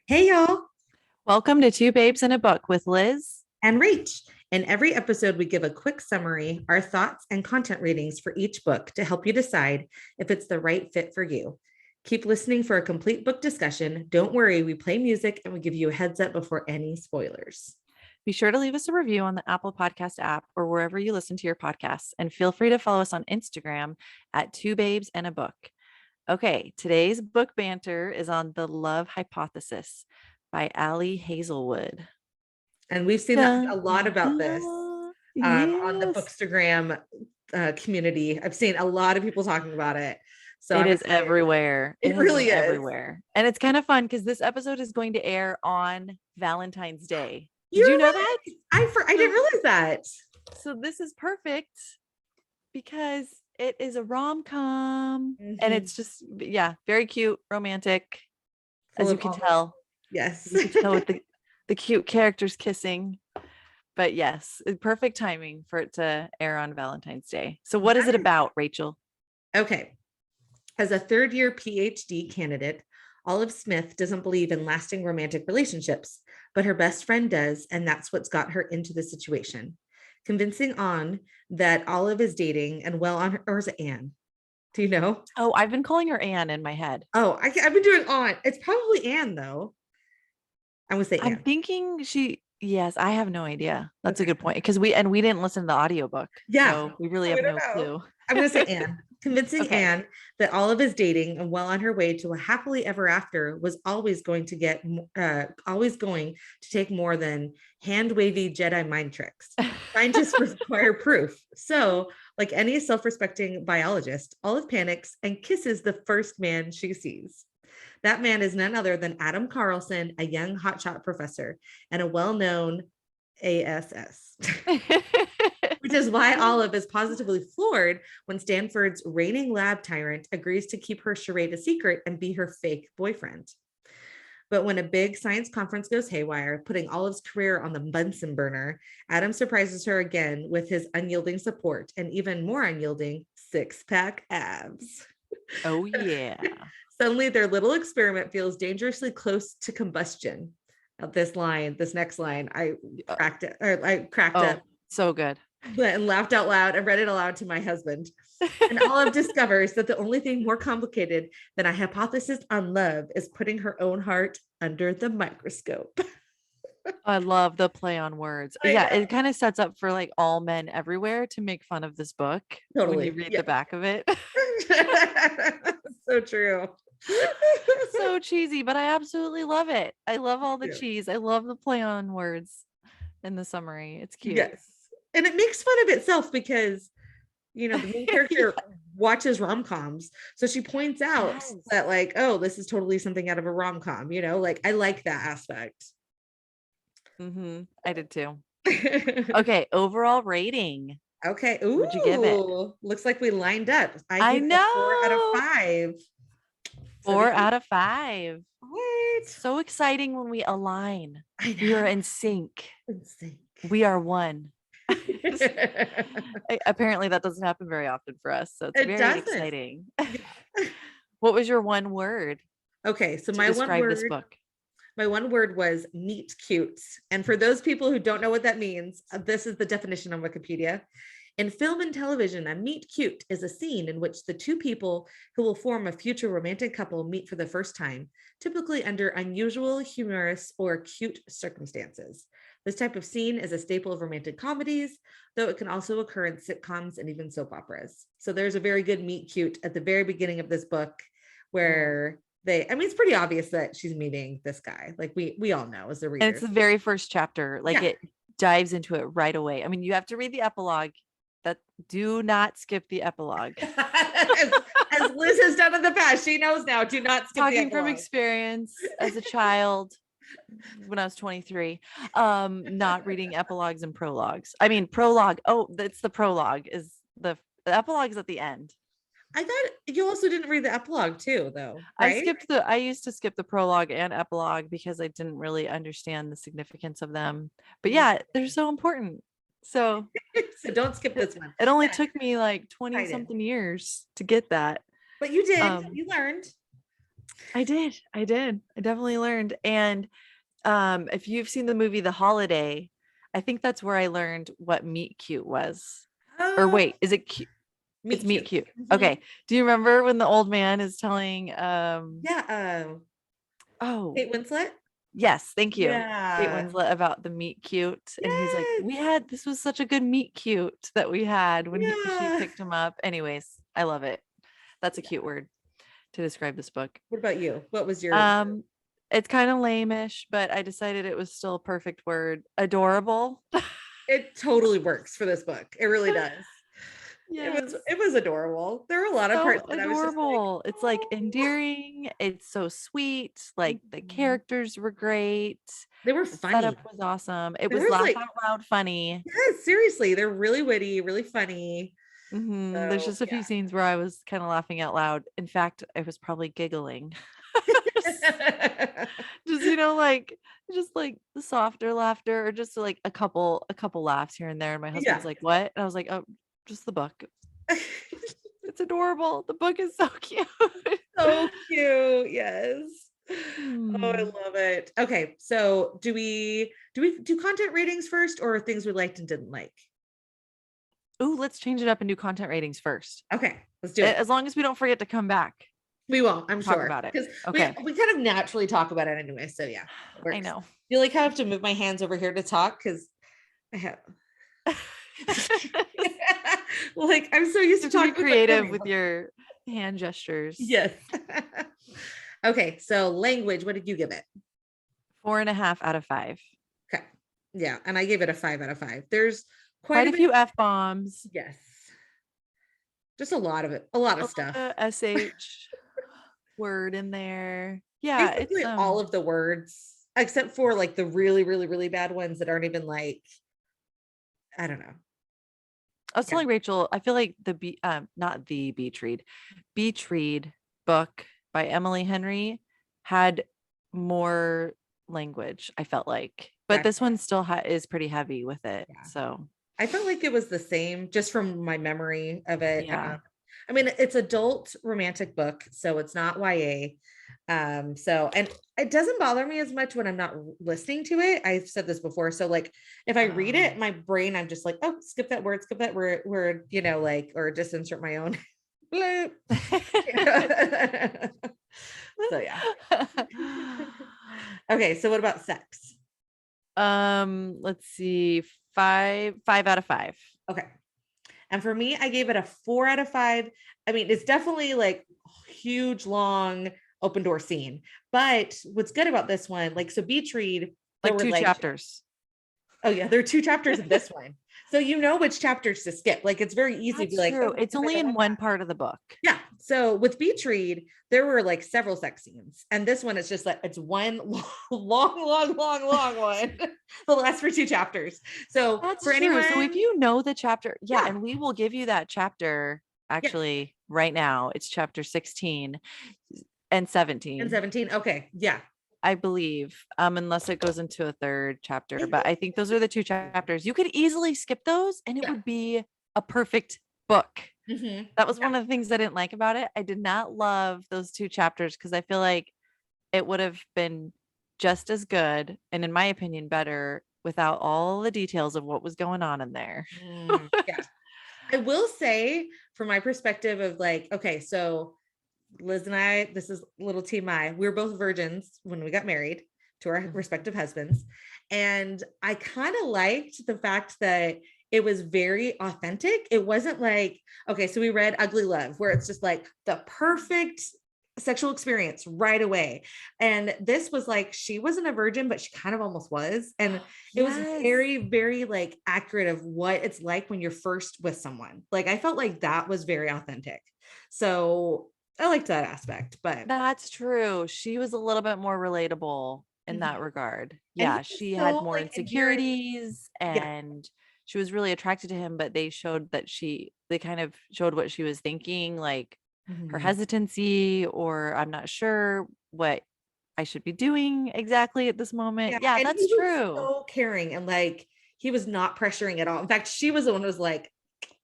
Hey, y'all, Welcome to Two Babes and a Book with Liz. and Reach. In every episode, we give a quick summary, our thoughts, and content ratings for each book to help you decide if it's the right fit for you. Keep listening for a complete book discussion. Don't worry, we play music and we give you a heads up before any spoilers. Be sure to leave us a review on the Apple Podcast app or wherever you listen to your podcasts. And feel free to follow us on Instagram at Two Babes and a Book. Okay, today's book banter is on The Love Hypothesis by Ali Hazelwood. And we've seen a Dun, lot about this dun. on the Yes, Bookstagram community. I've seen a lot of people talking about it. So it I'm is excited. everywhere. It It has been really is. everywhere. And it's kind of fun because this episode is going to air on Valentine's Day. Did You're you know that? right. I didn't So realize that. So this is perfect because it is a rom-com and Mhm. it's just very cute, romantic, Full as you of can all. tell. Yes. You can tell with the cute characters kissing. But yes, perfect timing for it to air on Valentine's Day. So what is it Yes. about, Rachel? Okay. As a third year PhD candidate, Olive Smith doesn't believe in lasting romantic relationships, but her best friend does, and that's what's got her into the situation. Convincing On that Olive is dating and well on her, or is it Anne? Do you know? Oh, I've been calling her Anne in my head. Oh, I've been doing On. It's probably Anne, though. I would say I'm Anne. thinking yes, I have no idea. That's a Okay. good point because we didn't listen to the audiobook. Yeah. So we really So we have don't no know. clue. I'm going to say Anne. Convincing Okay. Anne that Olive is dating and well on her way to a happily ever after was always going to take more than hand wavy Jedi mind tricks. Scientists require proof. So, like any self respecting biologist, Olive panics and kisses the first man she sees. That man is none other than Adam Carlson, a young hotshot professor and a well known ASS. Which is why Olive is positively floored when Stanford's reigning lab tyrant agrees to keep her charade a secret and be her fake boyfriend. But when a big science conference goes haywire, putting Olive's career on the Bunsen burner, Adam surprises her again with his unyielding support and even more unyielding six-pack abs. Oh yeah. Suddenly, their little experiment feels dangerously close to combustion. This next line, I Uh, cracked it, or I cracked up Oh, so good. and laughed out loud and read it aloud to my husband. And Olive discovers that the only thing more complicated than a hypothesis on love is putting her own heart under the microscope. I love the play on words. I Yeah, know. it kind of sets up for like all men everywhere to make fun of this book when you Totally. read the Yeah. back of it. So true. So cheesy, but I absolutely love it. I love all the Yeah. cheese. I love the play on words in the summary. It's cute. Yes. And it makes fun of itself because, the main character Yeah. watches rom-coms. So she points out Yes. that, like, oh, this is totally something out of a rom-com, like I like that aspect. I did too. Okay, overall rating. Okay. What'd you give it? Ooh, looks like we lined up. I I gave it a 4 out of know. 5. So Four did you? out of five. What? So exciting when we align. I We are know. in sync. Insane. We are one. Apparently that doesn't happen very often for us, so it's It very doesn't. exciting. Yeah. What was your one word Okay, so to describe this book? my one word was meet cute. And for those people who don't know what that means, this is the definition on Wikipedia. In film and television, a meet cute is a scene in which the two people who will form a future romantic couple meet for the first time, typically under unusual, humorous, or cute circumstances. This type of scene is a staple of romantic comedies, though it can also occur in sitcoms and even soap operas. So there's a very good meet cute at the very beginning of this book Mm. where it's pretty obvious that she's meeting this guy. Like we all know as the And it's readers. the very first chapter. Like Yeah. it dives into it right away. I mean, you have to read the epilogue. That do not skip the epilogue. as Liz has done in the past, she knows now. Do not skip the Talking from epilogue. experience as a child when I was 23, not reading epilogues and prologues. I mean, prologue. Oh, that's the prologue. Is the epilogue is at the end. I thought you also didn't read the epilogue too, though, right? I used to skip the prologue and epilogue because I didn't really understand the significance of them. But yeah, they're so important. So So don't skip it, this one. it only Yeah, took me like 20 excited. something years to get that. But you did. Um, You learned. I did. I definitely learned. And if you've seen the movie The Holiday, I think that's where I learned what meet cute was. Or Oh, wait, is it cute? It's meet meet cute. cute. Mhm. Okay. Do you remember when the old man is telling Yeah. oh, Kate Winslet. yes, thank you. Kate Yeah. Winslet about the meet cute. And he's like, Yes. we had this was such a good meet cute that we had when she Yeah. picked him up. Anyways, I love it. That's a cute word to describe this book. What about you? What was your Um, it's kind of lame-ish, but I decided it was still a perfect word. Adorable. it totally works for this book. It really does. Yes. It was adorable. There were a lot of So parts that I was just like, adorable. It's like oh. endearing. It's so sweet. Like the Mhm. characters were great. They were The funny. setup was awesome. It There was was laugh like, out loud funny. yes, seriously, they're really witty, really funny. There's So just a few scenes where I was kind of laughing out loud. In fact, I was probably giggling. just, yeah. just like the softer laughter or just like a couple laughs here and there. And my husband's Yeah. like, "What?" And I was like, "Oh, just the book. It's adorable. The book is so cute." So cute. Yes. Oh, I Hmm. love it. Okay, so do we do content ratings first or things we liked and didn't like? Ooh, let's change it up and do content ratings first. Okay, let's do it. As long as we don't forget to come back We won't, I'm and talk sure. about it. Because we Okay. we kind of naturally talk about it anyway. So yeah, it I works. know. Feel like I have to move my hands over here to talk because I have You like I'm so used to have to be talking with my creative with camera. your hand gestures. Yes. Okay, so language, what did you give it? 4.5 out of 5. Okay. Yeah, and I gave it a 5 out of 5. There's quite Quite a a bit. few F bombs. Yes. Just a lot of it, a lot A of lot stuff. of SH word in there. Yeah, it's Basically all of the words, except for like the really, really, really bad ones that aren't even like, I don't know. I was Yeah. telling Rachel, I feel like not the Beach Read book by Emily Henry had more language, I felt like. But Yeah. this one still is pretty heavy with it. Yeah. So, I felt like it was the same just from my memory of it. yeah. I mean, it's adult romantic book, so it's not YA. So and it doesn't bother me as much when I'm not listening to it. I've said this before. So like if I read it, my brain, I'm just like, oh, skip that word, like, or just insert my own. Bloop. So yeah. Okay, so what about sex? Let's see. Five out of 5. Okay. And for me, I gave it a 4 out of 5. I mean, it's definitely like huge, long open door scene. But what's good about this one, like, so Beach Read, there Like were 2 like, chapters. oh yeah, there are 2 chapters of this one. So you know which chapters to skip. Like it's very easy to be That's like, oh, true. It's because I only don't in want one that. part of the book. Yeah. So with Beach Read, there were like several sex scenes. And this one is just like it's one long one. The last for 2 chapters. So That's for true. So if anyone, you know the chapter, yeah, yeah, and we will give you that chapter yeah. actually right now. It's chapter 16 and And 17, 17. Okay. Yeah. I believe, unless it goes into a third I chapter. But think I think those are the 2 chapters. You could easily skip those and it yeah. would be a perfect book. Mhm. That was Yeah. one of the things I didn't like about it. I did not love those 2 chapters because I feel like it would have been just as good and in my opinion better without all the details of what was going on in there. Yeah. I will say, from my perspective of like, okay, so Liz and I, this is little TMI, we were both virgins when we got married to our respective husbands. And I kind of liked the fact that it was very authentic. It wasn't like, okay, so we read Ugly Love, where it's just like the perfect sexual experience right away. And this was like, she wasn't a virgin, but she kind of almost was. And it was Yes. very, very like accurate of what it's like when you're first with someone. Like I felt like that was very authentic. So I liked that aspect, but That's true. She was a little bit more relatable in mhm. that regard. And he Yeah, was she had so more like endearing. insecurities Yeah. and she was really attracted to him, but they kind of showed what she was thinking, like her Mhm. hesitancy, or I'm not sure what I should be doing exactly at this Yeah. moment. Yeah, And he that's was true. so caring and like he was not pressuring at all. In fact, she was the one who was like,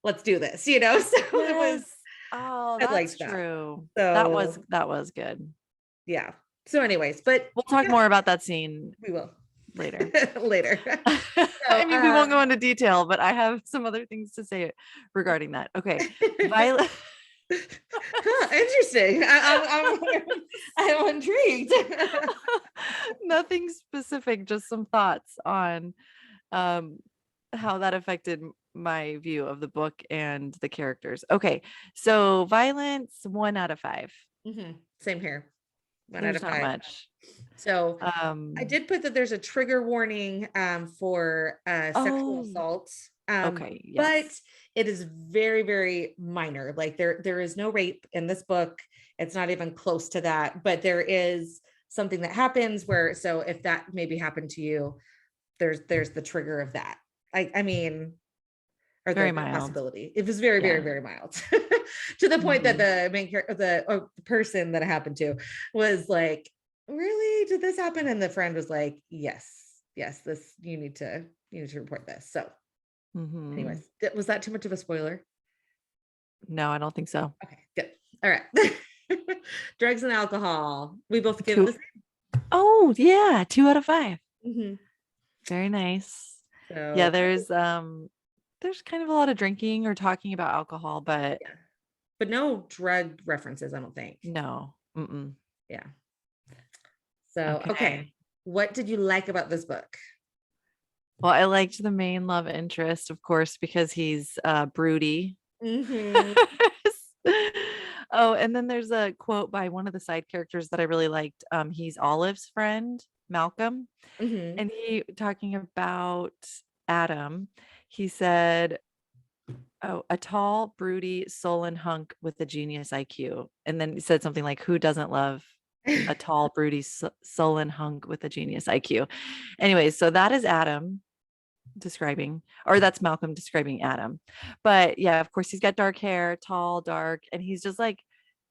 let's do this, So it was, Yes. Oh, I that's liked that. true. That was So that was good. Yeah. So anyways, but We'll talk more about that scene we will later. later. I So mean, we won't go into detail, but I have some other things to say regarding that. Okay. Violet. interesting. I'm intrigued. Nothing specific, just some thoughts on um how that affected my view of the book and the characters. Okay. So violence, 1 out of 5. Same here. One out There's of not five. much. So I did put that there's a trigger warning for sexual Oh, assault. okay. But Yes. it is very, very minor. Like there is no rape in this book. It's not even close to that, but there is something that happens where, so if that maybe happened to you, there's the trigger of that. I mean, or Very the mild. possibility. It was very, very, Yeah. very mild to the point that Mhm. the main character, the person that it happened to was like, really, did this happen? And the friend was like, yes, this, you need to report this. So anyways, Mhm. was that too much of a spoiler? No, I don't think so. Okay, good. All right. Drugs and alcohol. We both give Two. this. Oh, yeah, 2 out of 5. Mhm. Very nice. Yeah, So there's kind of a lot of drinking or talking about alcohol, but yeah, but no drug references, I don't think. no. Mm-mm. Yeah. So okay. Okay. What did you like about this book? Well, I liked the main love interest, of course, because he's broody. Hmm. Oh, and then there's a quote by one of the side characters that I really liked. He's Olive's friend, Malcolm, Hmm. and he talking about Adam. He said, "Oh, a tall, broody, sullen hunk with a genius IQ." And then he said something like, "Who doesn't love a tall, broody, sullen hunk with a genius IQ?" Anyways, so that is Adam describing, or that's Malcolm describing Adam. But yeah, of course, he's got dark hair, tall, dark, and he's just like,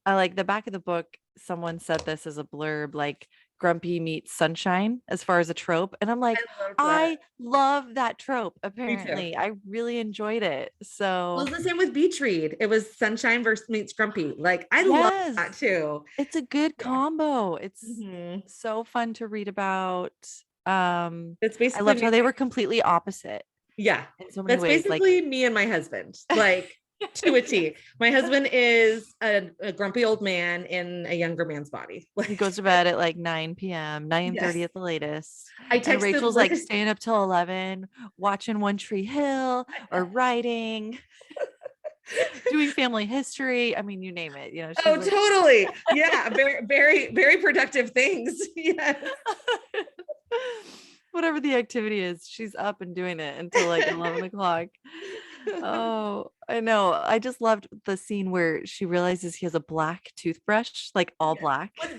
I like the back of the book. Someone said this as a blurb, like grumpy meets sunshine as far as a trope. And I'm I like, loved that. I love that trope. Me too. Apparently, I really enjoyed it. Well, So, it's the same with Beach Read. It was Sunshine versus meets Grumpy. Like I love yes, that too. it's a good Yeah. combo. It's Hmm. so fun to read about. It's I basically loved me. how they were completely opposite Yeah. in so many That's ways. Like, basically me and my husband. Like to a T. My husband is a grumpy old man in a younger man's body. he Like goes to bed at like 9 p.m., 9:30 yes. at the latest. I And texted Rachel's like Liz. staying up till 11, watching One Tree Hill or writing, doing family history. I mean, you name it. She's Oh, like, totally. Yeah. Very, very, very productive things. Yes. whatever the activity is, she's up and doing it until like 11 o'clock. Oh, I know. I just loved the scene where she realizes he has a black toothbrush, like all Yes.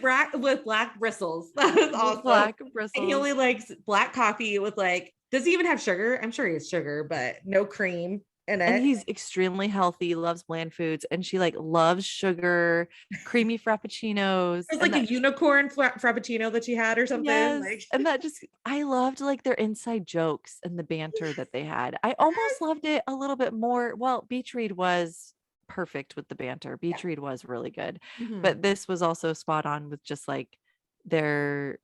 black, With black bristles. That was with awesome. black And he bristles. only likes black coffee with like, does he even have sugar? I'm sure he has sugar, but no cream in And it. he's extremely healthy, loves bland foods, and she like loves sugar, creamy frappuccinos, It was and like a that, unicorn frappuccino that she had or something. yes, Like and that just, I loved like their inside jokes and the banter that they had. I almost loved it a little bit more. Well, Beach Read was perfect with the banter. yeah. Beach Read was really good, Mhm. but this was also spot on with just like their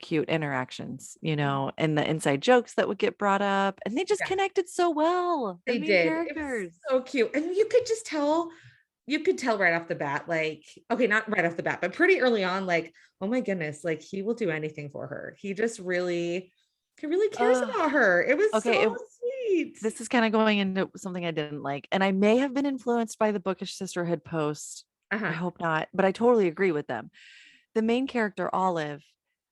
cute interactions, and the inside jokes that would get brought up, and they just Yeah, connected so well, the they main did. It was characters. so cute. And you could tell right off the bat, like, okay, not right off the bat, but pretty early on, like, oh my goodness, like he will do anything for her. He really cares uh about her. It was okay, so sweet. this is kind of going into something I didn't like, and I may have been influenced by the Bookish Sisterhood post. I Uh-huh. hope not, but I totally agree with them. The main character, Olive,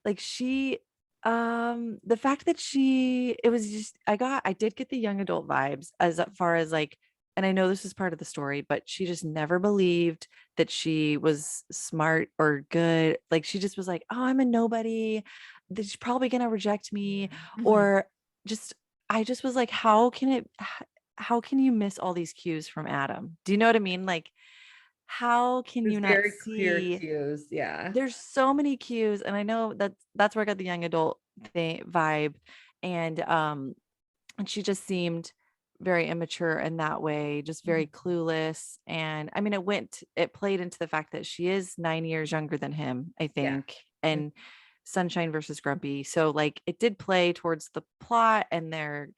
like she, the fact that it was just, I did get the young adult vibes as far as like, and I know this is part of the story, but she just never believed that she was smart or good. Like she just was like, oh, I'm a nobody. That she's probably gonna reject me, Mhm. or just, I just was like, how can you miss all these cues from Adam? Do you know what I mean? Like, how can There's you not very clear see? cues. Yeah. There's so many cues, and I know that's where I got the young adult vibe, and she just seemed very immature in that way, just very clueless. And I mean, it played into the fact that she is 9 years younger than him, I Yeah. think, and Sunshine versus Grumpy. So like it did play towards the plot and their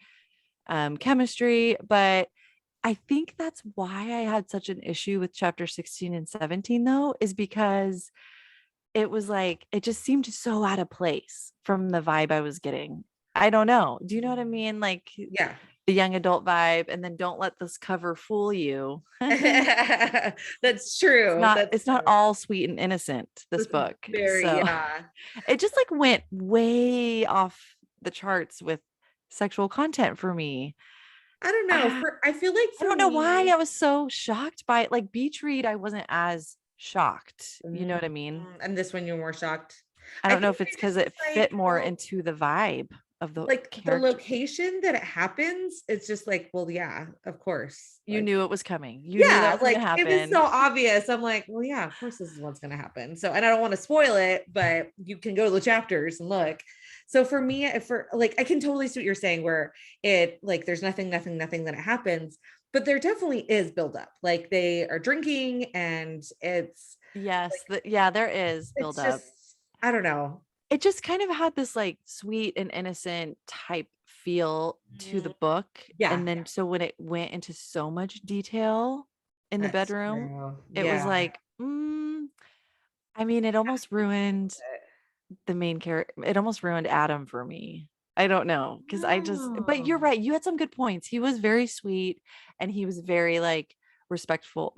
chemistry, but I think that's why I had such an issue with chapter 16 and 17 though, is because it was like it just seemed so out of place from the vibe I was getting. I don't know. Do you know what I mean? Like Yeah. the young adult vibe, and then don't let this cover fool you. That's true. That's It's not true. all sweet and innocent, this That's book. very, So yeah. it just like went way off the charts with sexual content for me. I don't know. Ah, I feel like I for don't know why me, I was so shocked by it. Like Beach Read, I wasn't as shocked. You know mm, what I mean? and this one you're more shocked. I I don't know think if it's I just because was it fit more well, into the vibe of the like the character. location that it happens, it's just like, well, yeah, of course. You Like, knew it was coming. You knew that yeah, was going to like it was happen. so obvious. I'm like, well, yeah, of course this is what's gonna happen. So, and I don't want to spoil it, but you can go to the chapters and look. So for me, for like, I can totally see what you're saying, where it like there's nothing that it happens, but there definitely is buildup. Like they are drinking, and Yes, yeah, there is build it's up. just, I don't know. It just kind of had this like sweet and innocent type feel to the Mm, book. yeah, And then so when it went into so much detail in the that's bedroom, true. it was Yeah. like, I mean, it almost ruined the main character. It almost ruined Adam for me. I don't know. Cause but you're Oh. right. You had some good points. He was very sweet and he was very like respectful.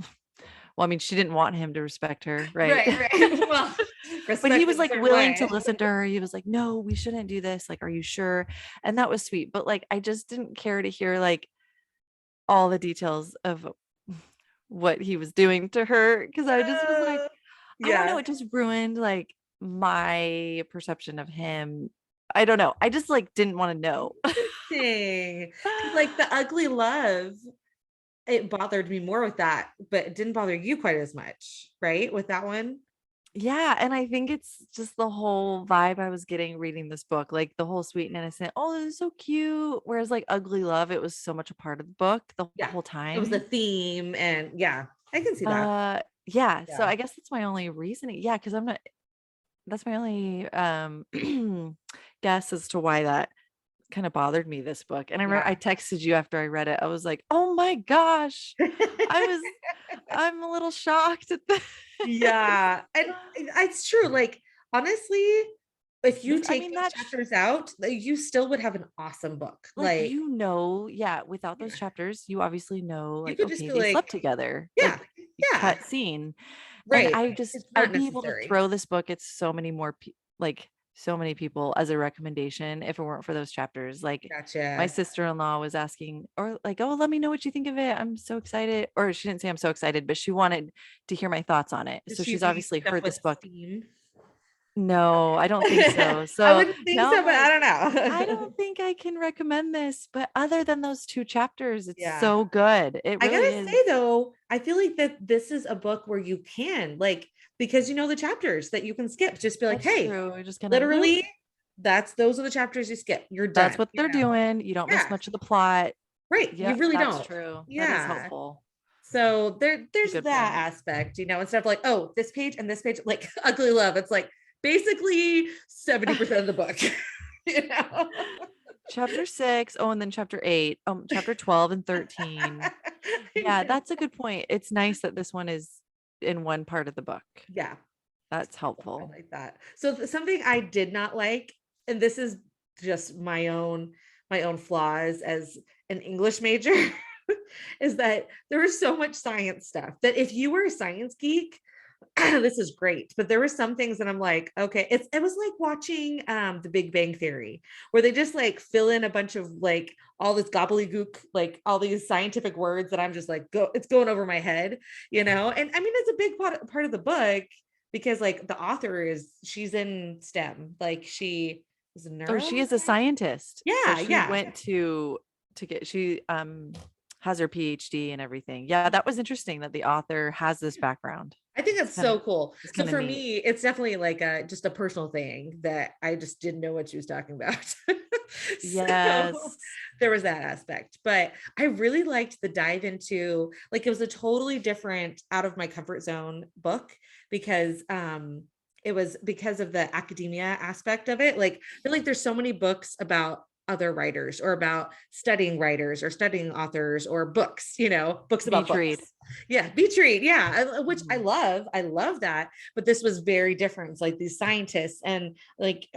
Well, I mean, she didn't want him to respect her, right? Right, right. Well, But he respect was in a like certain willing to way. listen to her. He was like, "No, we shouldn't do this. Like, are you sure?" And that was sweet. But like, I just didn't care to hear like all the details of what he was doing to her because I just was like, I don't know. Yeah. It just ruined like my perception of him. I don't know. I just like didn't want to know. Interesting. 'Cause, like the ugly love, it bothered me more with that, but it didn't bother you quite as much, right? With that one? Yeah, and I think it's just the whole vibe I was getting reading this book, like the whole sweet and innocent. Oh, this is so cute. Whereas like ugly love, it was so much a part of the book the Yeah. whole It was a time. theme, and yeah, I can see that. Yeah, so Yeah. I guess that's my only reasoning. Yeah, because I'm not that's my only guess as to why that kind of bothered me this book. And I remember I Yeah. texted you after I read it. I was like, "Oh my gosh." I was I'm a little shocked at this. Yeah, and it's true, like, honestly, if you This I take mean those that chapters out, like, you still would have an awesome book, like, like, yeah, without those yeah, chapters, you obviously know, you like, could just okay, be they slept like, together, yeah, like, yeah, cut scene. And right, it's I'd not be able to necessary. throw this book at so many more like, so many people as a recommendation if it weren't for those chapters. Like, my Gotcha. sister-in-law was asking or like, "Oh, let me know what you think of it. I'm so excited." Or she didn't say I'm so excited, but she wanted to hear my thoughts on it. Did So she she's read obviously stuff heard with this book. steam? No, I don't think so. I So wouldn't think now so, I'm but I like, don't I know. don't think I can recommend this, but other than those 2 chapters, it's Yeah. so good. It I really gotta is. say though, I feel like that this is a book where you can, like, because you know the chapters that you can skip, just be like, That's hey, true. We're just gonna bloop. literally, those are the chapters you skip. You're That's done, what you they're know? doing. You don't miss Yeah, much of the plot. right. You Yep, really that's don't. true. That is Yeah. helpful. So It's a there's good that point. aspect, instead of like, oh, this page and this page, like ugly love. It's like basically 70% of the book, you know? Chapter 6. Oh, and then chapter 8. Chapter 12 and 13. I Yeah, know. that's a good point. It's nice that this one is in one part of the book. Yeah. That's I helpful. like that. So something I did not like, and this is just my own flaws as an English major, is that there was so much science stuff that if you were a science geek, this is great. But there were some things that I'm like, okay, it was like watching The Big Bang Theory, where they just like fill in a bunch of like all this gobbledygook, like all these scientific words that I'm just like, it's going over my head, you know? And I mean, it's a big part of the book because like the author she's in STEM, like she is a Oh, she is a neuroscientist. scientist. So Yeah, she yeah. went to get she has her PhD and everything. Yeah, that was interesting that the author has this background. I think It's that's so cool. it's So kind of for neat. me, it's definitely like just a personal thing that I just didn't know what she was talking about. So Yes. there was that aspect, but I really liked the dive into, like, it was a totally different, out of my comfort zone book, because it was because of the academia aspect of it. Like, I feel like there's so many books about other writers, or about studying writers, or studying authors, or books, books about Beach read. books. Yeah, beach read. Yeah, which I Mhm. love. I love that. But this was very different. It's like these scientists, and like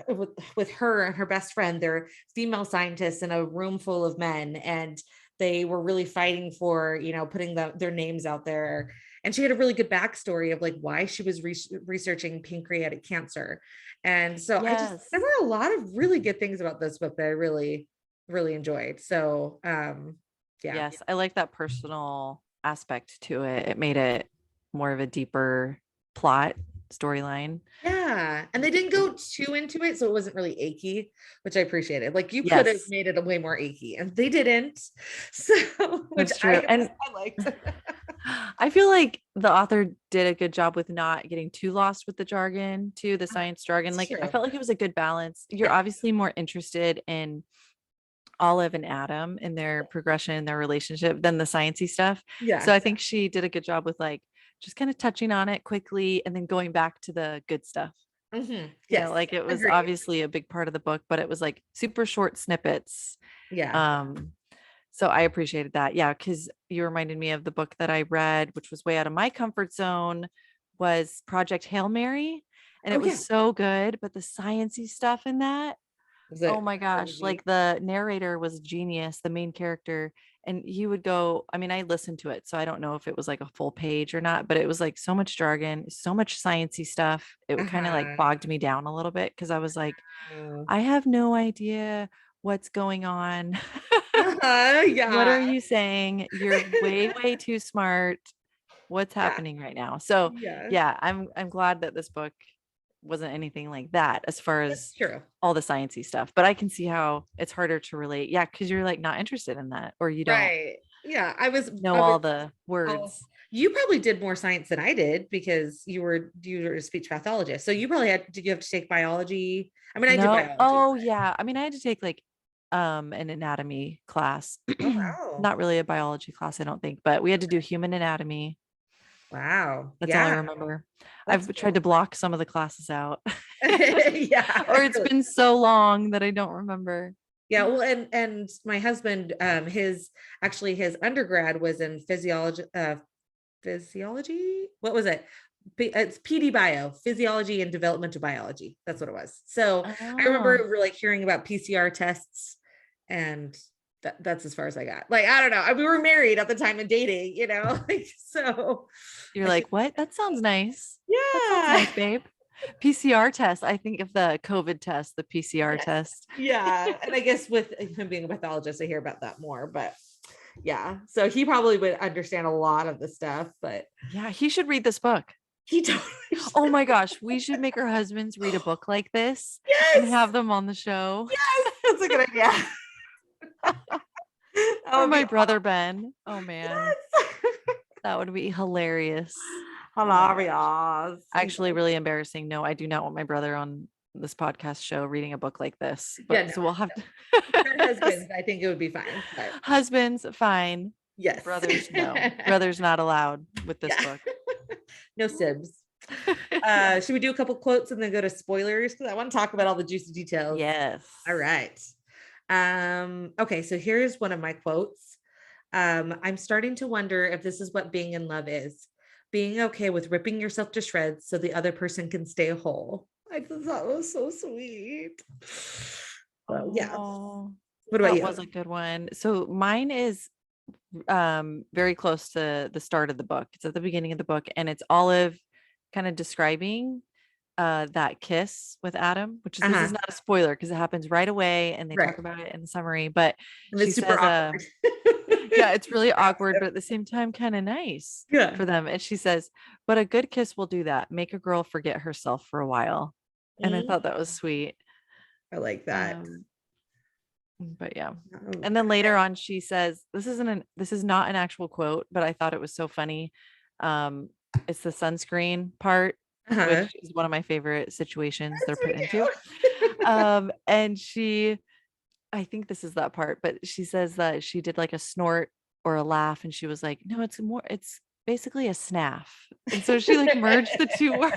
with her and her best friend, they're female scientists in a room full of men, and they were really fighting for, putting their names out there. And she had a really good backstory of like why she was researching pancreatic cancer. And so there Yes. were a lot of really good things about this book that I really, really enjoyed. So, yeah. Yes. I like that personal aspect to it. It made it more of a deeper plot storyline. Yeah. And they didn't go too into it, so it wasn't really achy, which I appreciated. Like, you could have Yes, made it a way more achy, and they didn't. So, which that's true. And I liked. I feel like the author did a good job with not getting too lost with the jargon, too, the science jargon. It's Like, I true. felt like it was a good balance. You're Yeah. obviously more interested in Olive and Adam and their progression, their relationship than the sciencey stuff. Yeah. So I think she did a good job with like just kind of touching on it quickly and then going back to the good stuff. Yes. Like it was Agreed. obviously a big part of the book, but it was like super short snippets. Yeah. Um, so I appreciated that. Yeah, because you reminded me of the book that I read, which was way out of my comfort zone, was Project Hail Mary. And Oh, it was yeah. so good, but the sciencey stuff in that, Was oh it my gosh, crazy? like the narrator was a genius, the main character. And he would go, I mean, I listened to it, so I don't know if it was like a full page or not, but it was like so much jargon, so much sciencey stuff. It kind of like Uh-huh. bogged me down a little bit because I was like, Oh. I have no idea what's going on. Uh-huh. What Yeah. are you saying? You're way, way too smart. What's Yeah. happening right now? So Yeah. yeah, I'm glad that this book wasn't anything like that as far That's as true. all the sciencey stuff. But I can see how it's harder to relate. Yeah, because you're like not interested in that, or you don't Right. Yeah. I was, know all the oh, words. you probably did more science than I did, because you were a speech pathologist. So you probably did you have to take biology? I mean, I did No, biology. oh yeah. I mean, I had to take like an anatomy class. Oh, wow. Not really a biology class, I don't think, but we had to do human anatomy. Wow. That's all I Yeah. remember. That's I've tried to cool. block some of the classes out. Yeah. Or it's been so long that I don't remember. Yeah, well, and my husband, his undergrad was in physiology. What was it? It's PD bio, physiology and developmental biology. That's what it was. So I Oh, remember like hearing about PCR tests, and that's as far as I got. Like, I don't know. We were married at the time and dating, like, so you're I could, like, what? That sounds nice. That sounds yeah. nice, babe. PCR test. I think of the COVID test, the PCR Yes. test. Yeah. And I guess with him being a pathologist, I hear about that more, but yeah. So he probably would understand a lot of the stuff, but Yeah, he should read this book. he totally Oh my gosh, we should make our husbands read a book like this and yes, have them on the show. yes, that's a good idea. That Or would be my brother Ben. Oh man, yes. that would be hilarious. Oh my gosh. Hilarious. Actually, really embarrassing. No, I do not want my brother on this podcast show reading a book like this. Yeah, But no. so we'll have Your to. husband, I think it would be fine. But Husbands, fine. yes. Brothers, no. Brothers not allowed with this Yeah. book. No sibs. Should we do a couple quotes and then go to spoilers? Because I want to talk about all the juicy details. Yes. All right. Okay, so here's one of my quotes. I'm starting to wonder if this is what being in love is. Being okay with ripping yourself to shreds so the other person can stay whole. I thought that was so sweet. So yeah. Oh, What about that you? was a good one. So mine is very close to the start of the book. It's at the beginning of the book and it's Olive kind of describing that kiss with Adam, which is this is Uh-huh. not a spoiler because it happens right away and they Right. talk about it in the summary, but And she it's super says awkward. yeah, it's really awkward, but at the same time kind of nice Yeah. for them. And she says, but a good kiss will do that. Make a girl forget herself for a while. And I Mm, thought that was sweet. I like that. Um but yeah. Um, And then later on she says, this is not an actual quote, but I thought it was so funny. Um, it's the sunscreen part, uh-huh. which is one of my favorite situations they're Yes, put we into. do. And she I think this is that part, but she says that she did like a snort or a laugh, and she was like, no, it's basically a snaff. And so she like merged the two words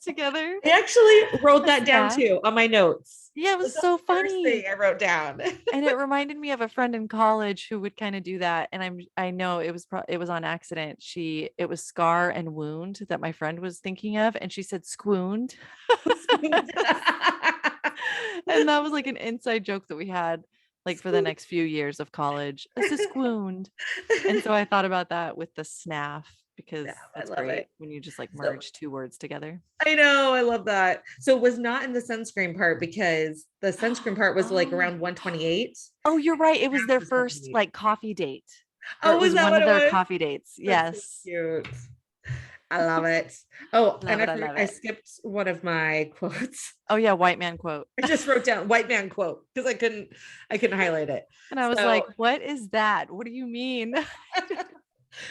together. I actually wrote A that down snaff. too on my notes. Yeah, it was That's the so first thing funny. I wrote down. And it reminded me of a friend in college who would kind of do that. And I know it was on accident. It was scar and wound that my friend was thinking of, and she said squooned. And that was like an inside joke that we had like for the next few years of college. It's a squooned. And so I thought about that with the snaff because Yeah, I that's love it. great when you just like So merge two words together. I know, I love that. So it was not in the sunscreen part because the sunscreen part was like Oh, around 128. oh, you're right. It was That's their the first 78. like coffee date, or it Oh, is was that one what of it their was? coffee dates. That's so Yes. cute. I love it. Oh, Love and it. I love I it. skipped one of my quotes. Oh yeah, white man quote. I just wrote down white man quote because I couldn't highlight it. And I was So like, what is that? What do you mean? I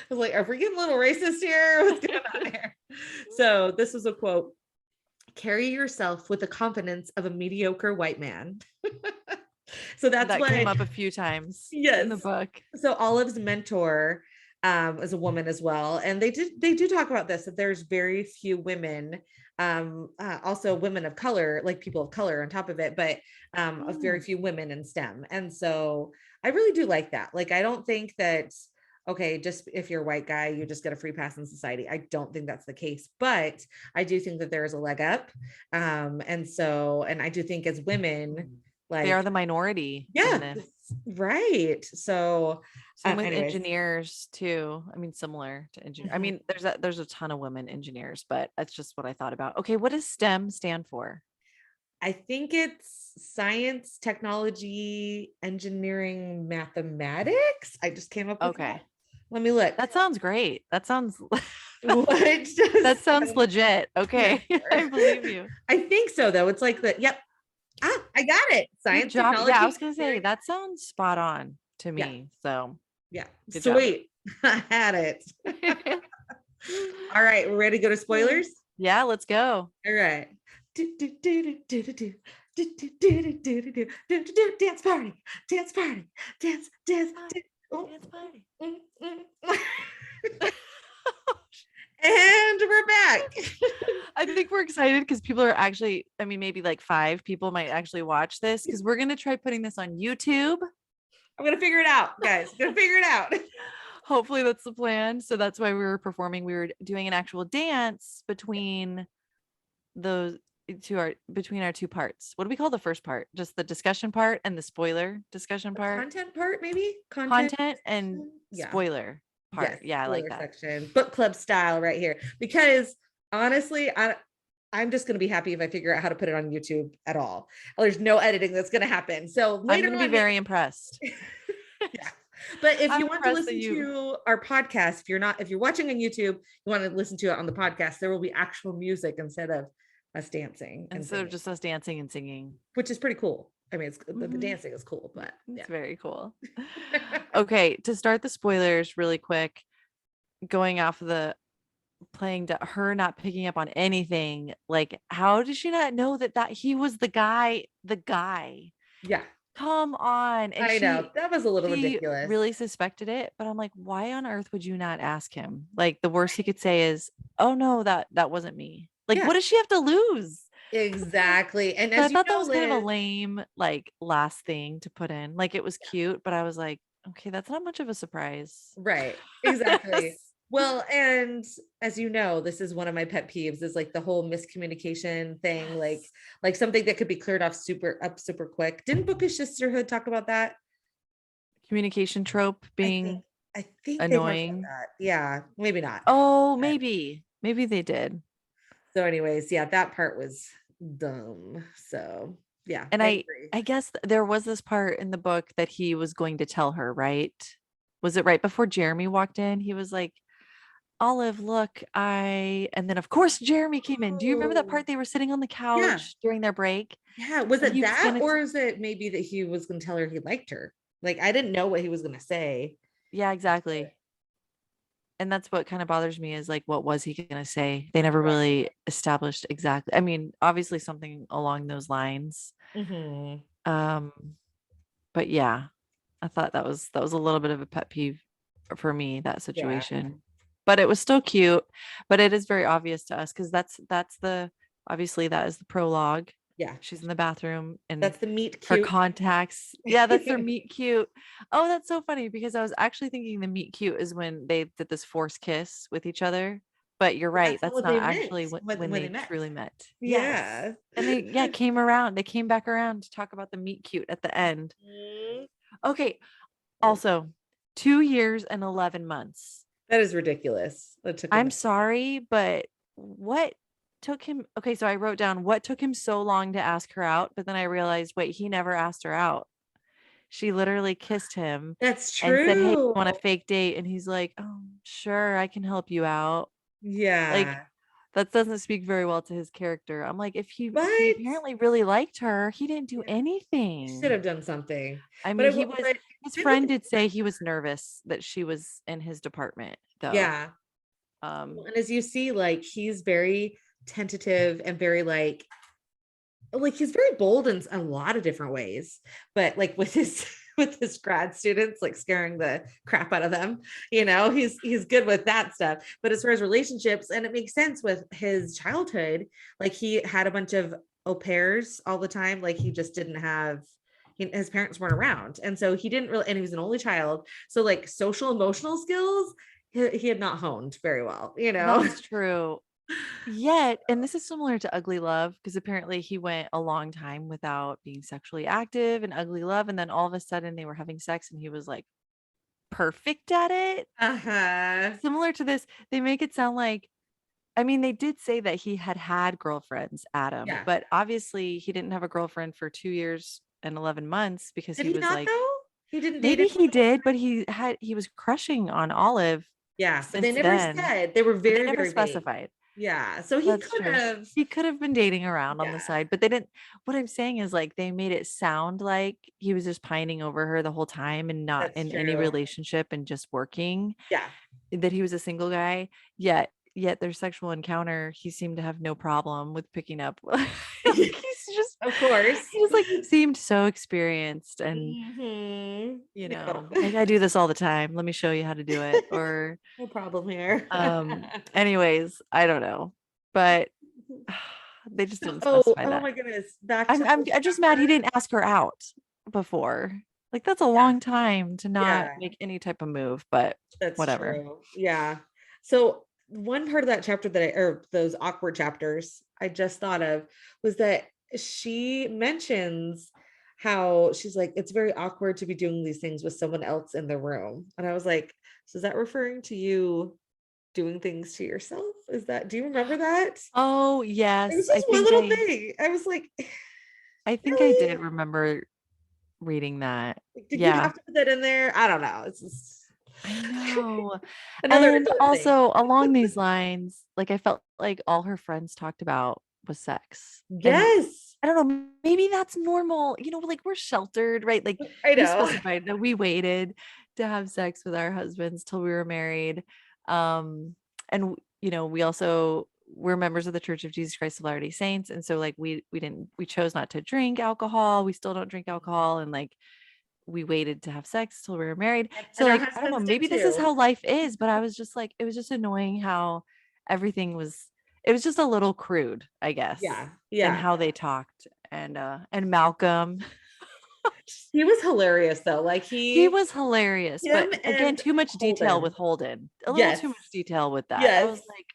was like, are we getting a little racist here? What's going on here? So this was a quote: carry yourself with the confidence of a mediocre white man. So that's That what, came up a few times in the yes. book. So Olive's mentor is a woman as well. And they do talk about this, that there's very few women, also women of color, like people of color on top of it, but of very few women in STEM. And so I really do like that. Like, I don't think that, okay, just if you're a white guy, you just get a free pass in society. I don't think that's the case, but I do think that there is a leg up. And I do think as women, They are like, the minority in yeah, this. right. So, Same with anyways, engineers too. I mean, similar to engineer. I mhm. mean, there's a ton of women engineers, but that's just what I thought about. Okay, what does STEM stand for? I think it's science, technology, engineering, mathematics. I just came up with that. Okay. Let me look. That sounds great. That sounds What that does sounds legit. stand Okay. I for? believe you. I think so, though. It's like the, yep. Ah, I got it. Good Science, job. Yeah, I technology, was gonna say engineering. that sounds spot on to Yeah, me. So yeah. good job. Sweet. I had it. All right, we're ready to go to spoilers. Yeah, let's go. All right. Dance party, dance party, dance, dance, dance. Oh, Dance party. and we're back. I think we're excited because people are actually, I mean, maybe like 5 people might actually watch this because we're going to try putting this on YouTube. I'm gonna figure it out, guys. Gonna figure it out. Hopefully that's the plan. So that's why we were performing. We were doing an actual dance between those between our two parts. What do we call the first part? Just the discussion part and the spoiler discussion The part? content part, maybe Content and yeah. spoiler part. Yes, Yeah, I like spoiler that. section, book club style right here. Because honestly, I'm just going to be happy if I figure out how to put it on YouTube at all. There's no editing that's going to happen. So I'm later going to be on, very impressed. yeah. But if I'm you want to impressed that listen you to our podcast, if you're watching on YouTube, you want to listen to it on the podcast, there will be actual music instead of us dancing and instead of singing, just us dancing and singing. which is pretty cool. I mean, the Mhm. dancing is cool, but yeah. It's very cool. Okay, to start the spoilers really quick, going off of the her not picking up on anything, like how did she not know that he was the guy? Yeah, Come on. And I know that was a little she ridiculous. really suspected it, but I'm like, why on earth would you not ask him? Like the worst he could say is, oh no, that wasn't me. Like, Yeah, what does she have to lose? exactly. And So I as you thought that know, was kind of a Liz, lame, like last thing to put in. Like it was cute, but I was like, okay, that's not much of a surprise. right, exactly. Well, and as you know, this is one of my pet peeves is like the whole miscommunication thing, like something that could be cleared off super quick. Didn't Bookish Sisterhood talk about that? Communication trope I being think I think they talked about annoying. that. Yeah, maybe not. Oh, But- maybe they did. So, anyways, yeah, that part was dumb. So, yeah, And I I agree. I guess there was this part in the book that he was going to tell her, right? Was it right before Jeremy walked in? He was like, Olive, look, and then of course Jeremy came in. Do you remember that Oh, part? They were sitting on the yeah, couch during their break yeah. Was and it he was that, gonna or is it maybe that he was going to tell her he liked her? Like, I didn't know what he was going to say. yeah, exactly. And that's what kind of bothers me is like, what was he gonna say? They never Right. really established exactly. I mean, obviously something along those lines. Mhm. Um, But yeah, I thought that was a little bit of a pet peeve for me, that Yeah. situation. But it was still cute. But it is very obvious to us because that's the obviously that is the prologue. Yeah. She's in the bathroom and That's the meet her cute. contacts. Yeah, that's their meet cute. Oh, that's so funny because I was actually thinking the meet cute is when they did this forced kiss with each other. But you're But right. that's not That's what they not meant actually when when they they met. truly met. Yes. Yeah. And they came around. They came back around to talk about the meet cute at the end. Mm. Okay. Also, 2 years and 11 months. That is ridiculous. That took him. I'm sorry, but what took him okay, so I wrote down what took him so long to ask her out, but then I realized, wait, he never asked her out. She literally kissed him That's and said, "Hey, you true. want a fake date?" And he's like, "Oh, sure, I can help you out." Like, Yeah. that doesn't speak very well to his character. I'm like, if he But apparently really liked her, he didn't do yeah, he should anything. have done something. I But mean, I he will, was but his did look friend at did say he was nervous that she was in his department, though. yeah. Um, Well, and as you see, like he's very tentative and very like he's very bold in a lot of different ways, but like with his with his grad students, like scaring the crap out of them, he's good with that stuff. But as far as relationships, and it makes sense with his childhood, like he had a bunch of au pairs all the time, like he just didn't have his parents weren't around, and so he didn't really, and he was an only child, so like social emotional skills he had not honed very well. that's true. Yet, and this is similar to Ugly Love because apparently he went a long time without being sexually active in Ugly Love, and then all of a sudden they were having sex and he was like perfect at it. Uh-huh. Similar to this, they make it sound like I mean, they did say that he had girlfriends, Adam, Yeah. but obviously he didn't have a girlfriend for 2 years and 11 months because Did he he was not like though? He didn't date maybe anyone? he did, but he was crushing on Olive Yeah, but they since never then, said. They were but they very, never very vague. specified. Yeah, so he That's could true. have. He could have been dating around on the Yeah, side, but they didn't what I'm saying is, like, they made it sound like he was just pining over her the whole time and not that's in any true. relationship and just working, Yeah. that he was a single guy, yet their sexual encounter, he seemed to have no problem with picking up. Like, Of course. he just, like, seemed so experienced and, Yeah. like, "I do this all the time. Let me show you how to do it," or, No problem here. anyways, I don't know, but they just didn't Oh, specify oh that. my goodness. Back I'm to I'm the I'm just mad he chapter. didn't ask her out before. Like, that's a Yeah, long time to not yeah, make any type of move, but that's whatever. true. Yeah. So one part of that chapter or those awkward chapters I just thought of was that she mentions how she's like, it's very awkward to be doing these things with someone else in the room. And I was like, so is that referring to you doing things to yourself? Do you remember that? Oh, It was yes. just one little thing. I was like, I think I really? did remember reading that. Like, did you Yeah, have to put that in there? I don't know. It's just I know. another And adult thing. also along these lines, like, I felt like all her friends talked about was sex. And Yes, I don't know, maybe that's normal. Like, we're sheltered, right? Like, I you know. specified that we waited to have sex with our husbands till we were married. And we also we're members of the Church of Jesus Christ of Latter-day Saints. And so, like, we chose not to drink alcohol. We still don't drink alcohol. And, like, we waited to have sex till we were married. So, And our like, I don't know, husbands did maybe this is too. how life is, but I was just like, it was just annoying how it was just a little crude, I guess, Yeah, and yeah. how they talked. And Malcolm, He was hilarious though. Like he was hilarious, him but again, and too much detail Holden. with Holden. A little Yes, too much detail with that. I was yes. like,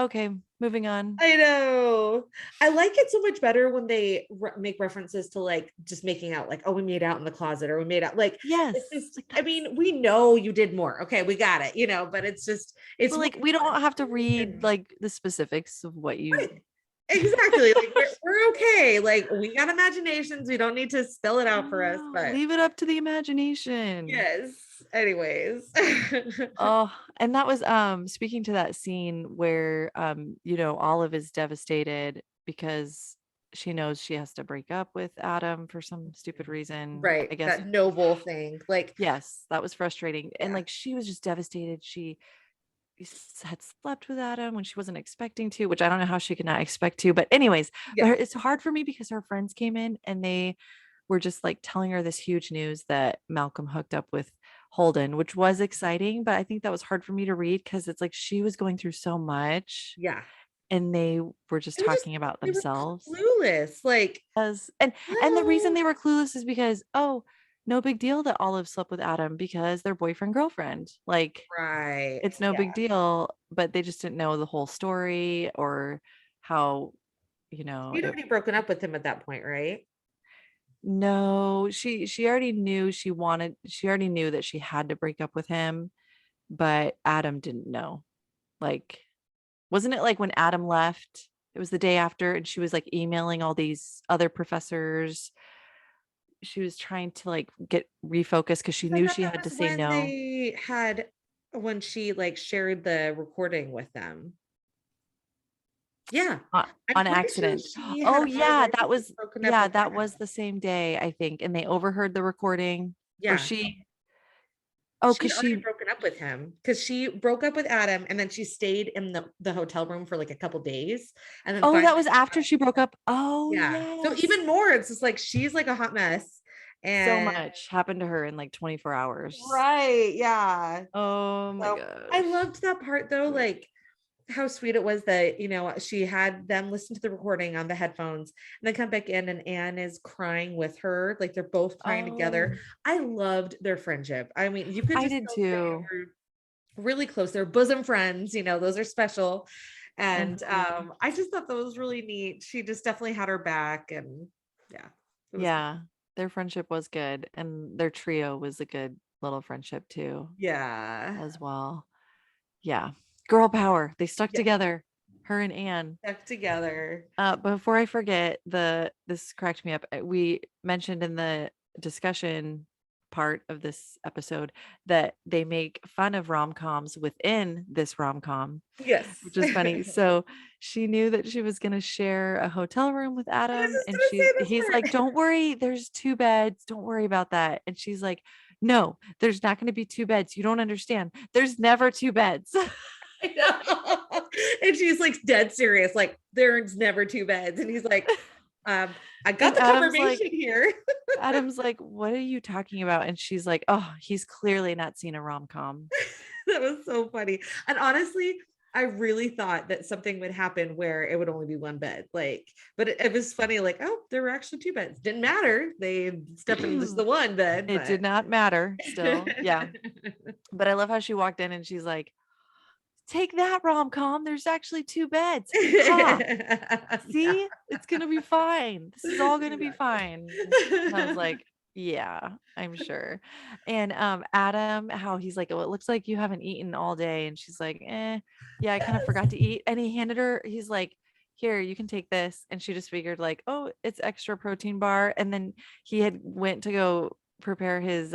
okay, moving on. I know. I like it so much better when they make references to like just making out, like, oh, we made out in the closet or we made out. Like, Yes, it's just, like I that's mean, we know you did more. Okay, we got it, but it's but way like we more don't have to read genuine. like the specifics of what you Right. Exactly. Like we're okay. Like we got imaginations. We don't need to spell it I out for us, know, but leave it up to the imagination. yes. Anyways. Oh, and that was speaking to that scene where Olive is devastated because she knows she has to break up with Adam for some stupid reason. Right. I guess That noble thing. Like, yes, that was frustrating. And yeah. like she was just devastated. She had slept with Adam when she wasn't expecting to, which I don't know how she could not expect to. But anyways, Yeah. it's hard for me because her friends came in and they were just like telling her this huge news that Malcolm hooked up with Holden, which was exciting, but I think that was hard for me to read because it's like she was going through so much Yeah. and they were just They were just talking about they were themselves. clueless. Like, As and the reason well, they were clueless is because, oh, no big deal that Olive slept with Adam because they're boyfriend girlfriend. Like right. it's no big Yeah. deal, but they just didn't know the whole story or how, You'd it already broken up with him at that point, right? no, she already knew she already knew that she had to break up with him, but Adam didn't know. Like, wasn't it like when Adam left? It was the day after, and she was like emailing all these other professors. She was trying to like get refocused because she I knew thought she that had to was say no when she like shared the recording with them. Yeah. I'm on pretty sure accident. she had Oh yeah, already that was broken up yeah, with that was Adam. the same day, I think. And they overheard the recording or Yeah. She'd because already she broken up with him because she broke up with Adam and then she stayed in the hotel room for like a couple days. And then oh, that finally was after she broke up. Oh yeah. So yes. even more, it's just like she's like a hot mess. So And much happened to her in like 24 hours. right. Yeah. Oh my So I gosh. loved that part though, like how sweet it was that, she had them listen to the recording on the headphones and then come back in and Anne is crying with her. Like they're both crying together. Oh, I loved their friendship. I mean, you could I just did tell they too. were really close. They're bosom friends, those are special. And Mhm. I just thought that was really neat. She just definitely had her back. And yeah, it was good. Yeah, their friendship was good. And their trio was a good little friendship too, Yeah. as well. Yeah. Girl power. They stuck Yeah. together, her and Anne. Stuck together. Before I forget, this cracked me up. We mentioned in the discussion part of this episode that they make fun of rom-coms within this rom-com, Yes. which is funny. So she knew that she was going to share a hotel room with I was Adam, just and gonna say this he's like, part. "Don't worry, there's two beds. Don't worry about that." And she's like, "No, there's not going to be two beds. You don't understand. There's never two beds." I know. And she's like dead serious, like there's never two beds. And he's like, I got And the confirmation here. Adam's like, "What are you talking about?" And she's like, "Oh, he's clearly not seen a rom-com." That was so funny. And honestly, I really thought that something would happen where it would only be one bed. Like, but it was funny, like, oh, there were actually two beds. Didn't matter. They stepped into just the one bed, It did but not matter still. Yeah. But I love how she walked in and she's like, "Take that, rom-com. There's actually two beds. Ha. yeah. See? It's gonna be fine. This is all gonna be Exactly. fine." And I was like, "Yeah, I'm sure." And Adam, how he's like, "Oh, it looks like you haven't eaten all day." And she's like, yeah, I kind of forgot to eat." And he handed her, he's like, "Here, you can take this." And she just figured like, "Oh, it's extra protein bar." And then he had went to go prepare his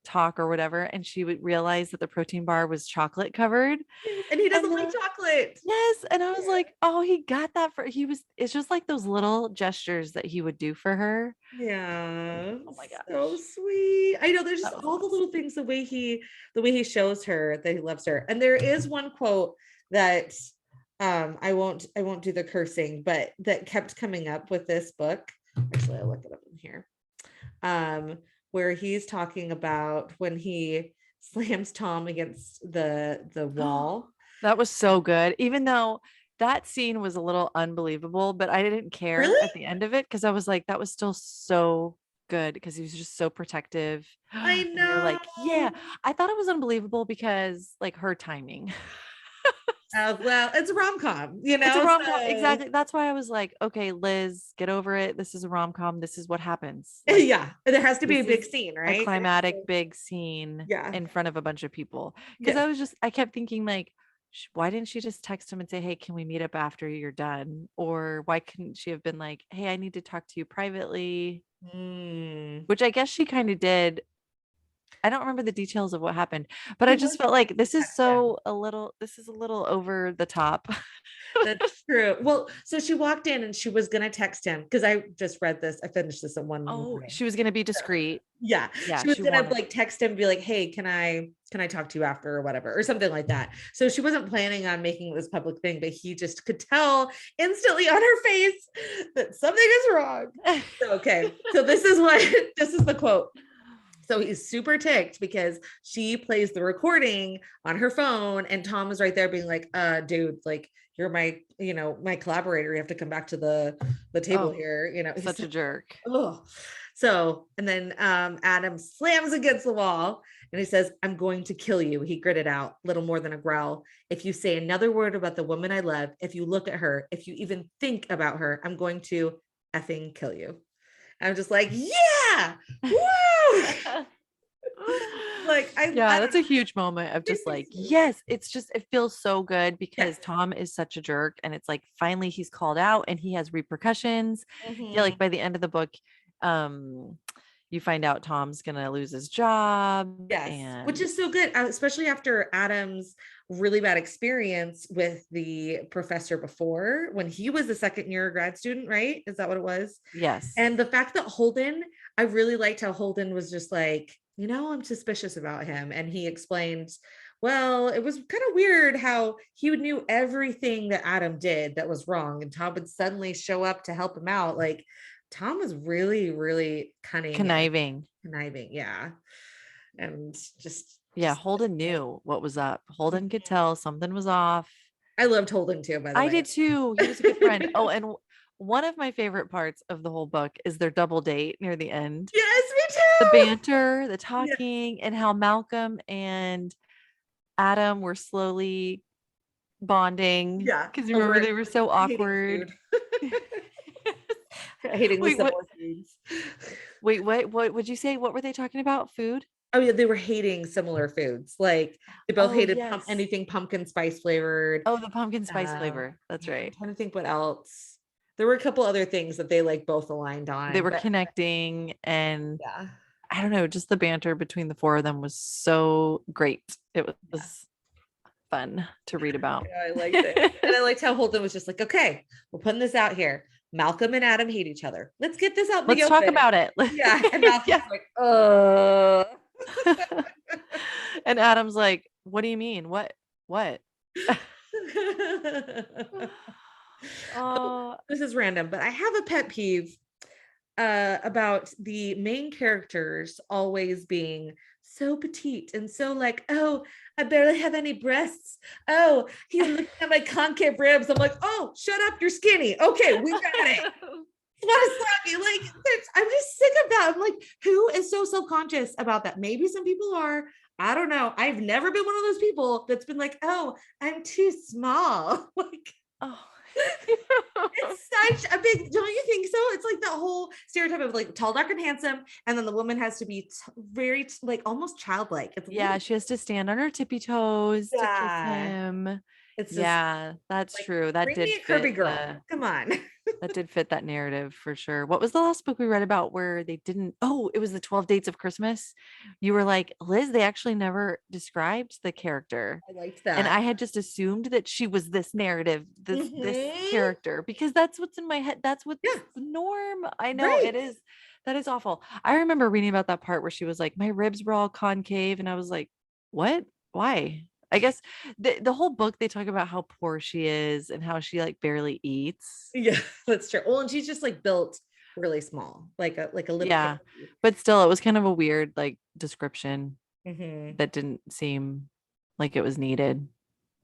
talk or whatever, and she would realize that the protein bar was chocolate covered. And he And doesn't like then chocolate. yes, and I was Yeah. like, "Oh, he got that for he was." It's just like those little gestures that he would do for her. Yeah, Oh my so gosh, sweet. I know there's just that was all the awesome. little things, the way he shows her that he loves her. And there is one quote that I won't do the cursing, but that kept coming up with this book. Actually, I'll look it up in here. Um, where he's talking about when he slams Tom against the wall. That was so good. Even though that scene was a little unbelievable, but I didn't care Really? at the end of it because I was like, that was still so good because he was just so protective. I And you're know. like, yeah, I thought it was unbelievable because like her timing. Well, it's a rom-com, It's a rom-com. so Exactly. That's why I was like, okay, Liz, get over it. This is a rom-com. This is what happens. Like, yeah, there has to be a this big is scene, a right? climatic big scene Yeah. in front of a bunch of people. Because Yes. I kept thinking, like, why didn't she just text him and say, "Hey, can we meet up after you're done?" Or why couldn't she have been like, "Hey, I need to talk to you privately," Mm. which I guess she kind of did I don't remember the details of what happened, but I He just was felt like this is text him. this is a little over the top. That's true. Well, so she walked in and she was gonna text him because I just read this. I finished this in one Oh, morning. she was gonna be discreet. Yeah, Yeah, she was she gonna wanted. like text him and be like, "Hey, can I talk to you after or whatever or something like that." So she wasn't planning on making this public thing, but he just could tell instantly on her face that something is wrong. So, okay, so this is what this is the quote. So he's super ticked because she plays the recording on her phone and Tom is right there being like, dude, like you're my, my collaborator. You have to come back to the table Oh, here. He's such a jerk. oh. So, and then Adam slams against the wall and he says, "I'm going to kill you." He gritted out, little more than a growl. "If you say another word about the woman I love, if you look at her, if you even think about her, I'm going to effing kill you." I'm just like, yeah, woo! Like Yeah, I that's a huge moment of just like, yes, it feels so good because yes. Tom is such a jerk and it's like finally he's called out and he has repercussions. Yeah, like Mhm. by the end of the book, um, you find out Tom's gonna lose his job Yes, which and is so good, especially after Adam's really bad experience with the professor before when he was a second year grad student, right? Is that what it was? yes. And the fact that Holden, I really liked how Holden was just like, I'm suspicious about him. And he explained, well, it was kind of weird how he would knew everything that Adam did that was wrong. And Tom would suddenly show up to help him out. Like Tom was really, really cunning and Conniving. conniving. Yeah. And Yeah, just Holden knew what was up. Holden could tell something was off. I loved Holden too, by the I way. did too. He was a good friend. Oh, and one of my favorite parts of the whole book is their double date near the end. Yes, me The too. banter, the Yeah. talking, and how Malcolm and Adam were slowly bonding. Yeah. Because remember, Over they were so hating awkward. food. Hating the Wait, what? similar foods. Wait, what would you say? What were they talking about? Food? Oh yeah, they were hating similar foods. Like they both Oh, hated yes. anything pumpkin spice flavored. Oh, the pumpkin spice Um, flavor. That's yeah, I'm right. trying to think what else. There were a couple other things that they like both aligned They on, were but connecting, and yeah, I don't know, just the banter between the four of them was so great. It yeah, was fun to read about. yeah, I liked it. And I liked how Holden was just like, okay, we're putting this out here. Malcolm and Adam hate each other. Let's get this out in the Let's talk open. about it. Yeah. And Malcolm's Yeah. like, And Adam's like, "What do you mean? What?" Oh, this is random, but I have a pet peeve about the main characters always being so petite and so like, oh, I barely have any breasts. Oh, he's looking at my concave ribs. I'm like, oh, shut up, you're skinny. Okay, we got it. What a slap you. Like, I'm just sick of that. I'm like, who is so self-conscious about that? Maybe some people are. I don't know. I've never been one of those people that's been like, oh, I'm too small. Like, oh. it's such a big, don't you think so? It's like that whole stereotype of like tall, dark, and handsome, and then the woman has to be very like almost childlike. It's a Yeah, little, she has to stand on her tippy toes to kiss yeah. him. It's just Yeah, that's like true. That bring me did a curvy fit girl. Come on. that narrative for sure. What was the last book we read about where they didn't? Oh, it was the 12 Dates of Christmas. You were like, Liz, they actually never described the character. I liked And I that. had just assumed that she was this narrative, this Mhm. character, because that's what's in my head. That's what's Yeah, the norm. I know it right. is. That is awful. I remember reading about that part where she was like, my ribs were all concave, and I was like, what? Why? I guess the whole book they talk about how poor she is and how she like barely eats. Yeah, that's true. Well, and she's just like built really small, like a little Yeah. kid. But still, it was kind of a weird like description Mhm. that didn't seem like it was needed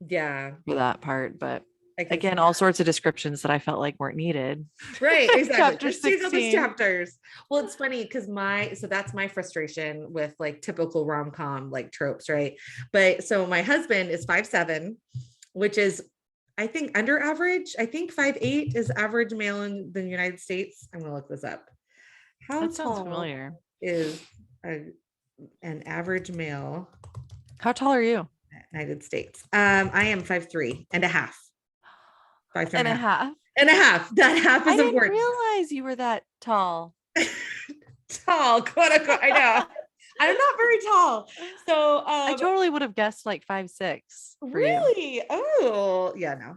Yeah, for that part. But I can see again, all sorts of descriptions that I felt like weren't needed. right, exactly. Chapter Let's take all those 16. chapters. Well, it's funny because so that's my frustration with like typical rom-com like tropes, right? But so my husband is 5'7", which is I think under average. I think 5'8" is average male in the United States. I'm gonna look this up. How That sounds tall familiar. is an average male How tall are you? in the United States? I am 5'3" and a half. Five and And a a half. half. And a half. That half I is didn't important. realize you were that tall. Tall, quote unquote. I know. I'm not very tall. So I totally would have guessed like 5'6" for you. really? Oh, yeah, no.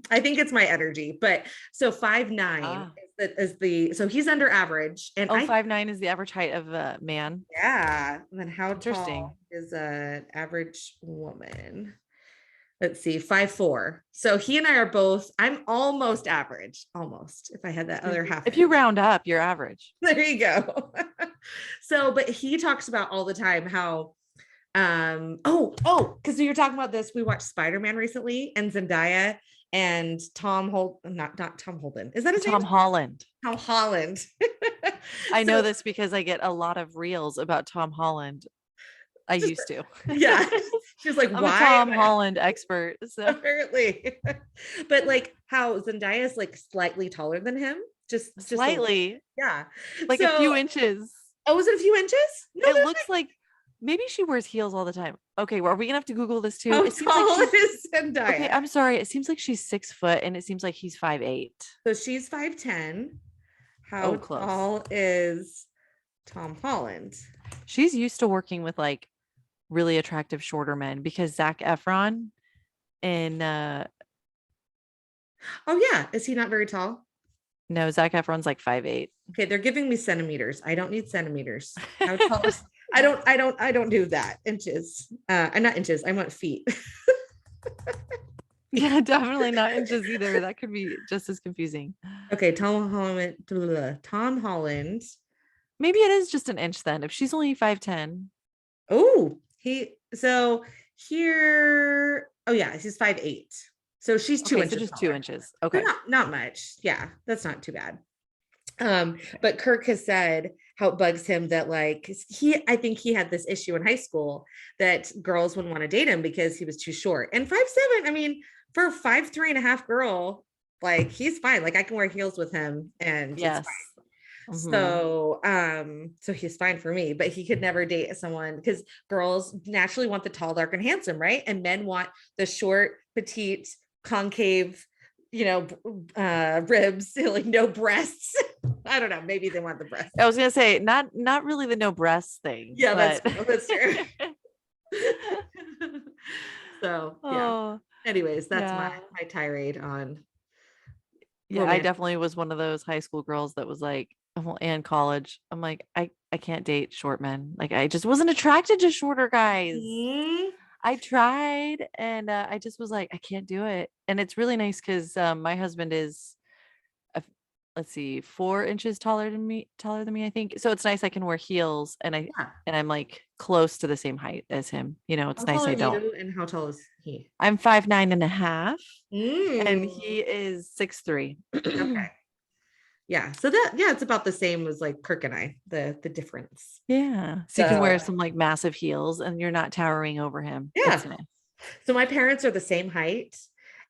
I think it's my energy. But so 5'9" is the so he's under average. And Oh, I 5'9" is the average height of a man. yeah. And then how Interesting. tall is an average woman? Let's see, 5'4". So he and I are both, I'm almost average, almost, if I had that other half. If you round up, you're average. There you go. So, but he talks about all the time how, because you're talking about this, we watched Spider-Man recently, and Zendaya and not Tom Holden. Is that his Tom name? Holland. Tom Holland. I know this because I get a lot of reels about Tom Holland. I used to. Yeah. She's like, I'm why? a Tom Holland expert. So apparently. But like how Zendaya is like slightly taller than him. Just slightly. Yeah. Like a few inches. Oh, was it a few inches? No, it looks like maybe she wears heels all the time. Okay, well, are we gonna have to Google this too? How it seems tall like is Zendaya? Okay, I'm sorry. It seems like she's 6 foot and it seems like he's 5'8". So she's 5'10". How tall is Tom Holland? She's used to working with like really attractive shorter men because Zac Efron in oh yeah, is he not very tall? No, Zac Efron's like 5'8". Okay, they're giving me centimeters. I don't need centimeters. How tall is I don't do that. Inches. Not inches, I want feet. Yeah, definitely not inches either. That could be just as confusing. Okay, Tom Holland. Maybe it is just an inch then. If she's only 5'10". Oh, so here. Oh yeah, he's 5'8". So she's 2 inches. So just 2 inches. Okay. Not much. Yeah, that's not too bad. But Kirk has said how it bugs him that like I think he had this issue in high school that girls wouldn't want to date him because he was too short. And 5'7", I mean, for a 5'3.5" girl, like he's fine. Like I can wear heels with him and yes. It's fine. Mm-hmm. So he's fine for me, but he could never date someone because girls naturally want the tall, dark, and handsome, right? And men want the short, petite, concave, ribs, like no breasts. I don't know. Maybe they want the breasts. I was gonna say not really the no breasts thing. Yeah, but... that's true. So yeah. Anyways, that's my tirade on. Yeah, I definitely was one of those high school girls that was like, and college. I'm like, I can't date short men. Like I just wasn't attracted to shorter guys. Mm-hmm. I tried and I just was like, I can't do it. And it's really nice because my husband is, let's see, 4 inches taller than me, I think. So it's nice I can wear heels and I'm like close to the same height as him. It's nice I don't. And how tall is he? I'm 5'9.5", and he is 6'3". Okay. Yeah. So it's about the same as like Kirk and I, the difference. Yeah. So you can wear some like massive heels and you're not towering over him. Yeah. Nice. So my parents are the same height.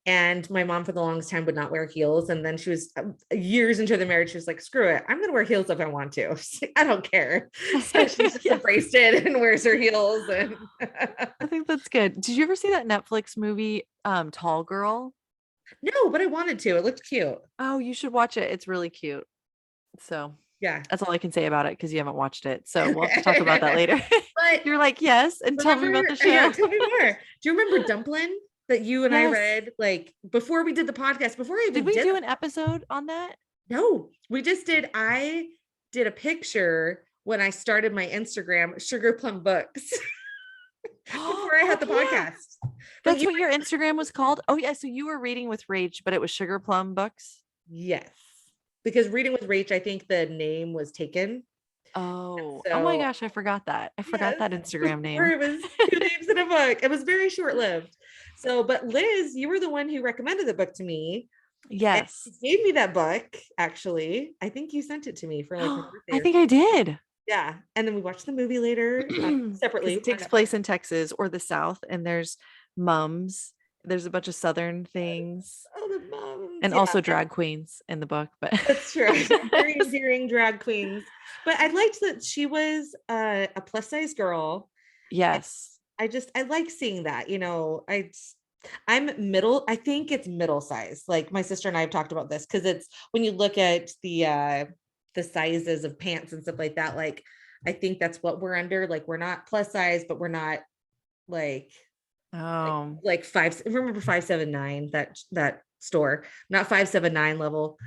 And my mom for the longest time would not wear heels. And then she was years into the marriage. She was like, screw it. I'm going to wear heels if I want to. Like, I don't care. So she's just embraced it and wears her heels. And I think that's good. Did you ever see that Netflix movie, Tall Girl? No, but I wanted to. It looked cute. Oh, you should watch it. It's really cute. So yeah, that's all I can say about it because you haven't watched it. So we'll have to talk about that later. But you're like, yes, and tell me about the show. Yeah, tell me more. Do you remember Dumplin'? That you and I read like before we did the podcast, before I even did we do an episode on that? No, we just did. I did a picture when I started my Instagram, Sugarplum Books, before I had the podcast. That's what your Instagram was called? Oh yeah, so you were reading with Rach, but it was Sugarplum Books? Yes, because reading with Rach, I think the name was taken. Oh, oh my gosh, I forgot that. I forgot that Instagram name. It was 2 names in a book. It was very short-lived. So, but Liz, you were the one who recommended the book to me. Yes. You gave me that book, actually. I think you sent it to me for like my birthday. I think I did. Yeah. And then we watched the movie later separately. It takes place in Texas or the South, and there's mums. There's a bunch of Southern things. Oh, the mums. And also drag queens in the book. But that's true. Very endearing drag queens. But I liked that she was a plus size girl. Yes. I like seeing that, I'm middle. I think it's middle size. Like my sister and I have talked about this because it's when you look at the sizes of pants and stuff like that, like I think that's what we're under. Like we're not plus size, but we're not like Oh, like five. Remember 579, that store, not 579 level.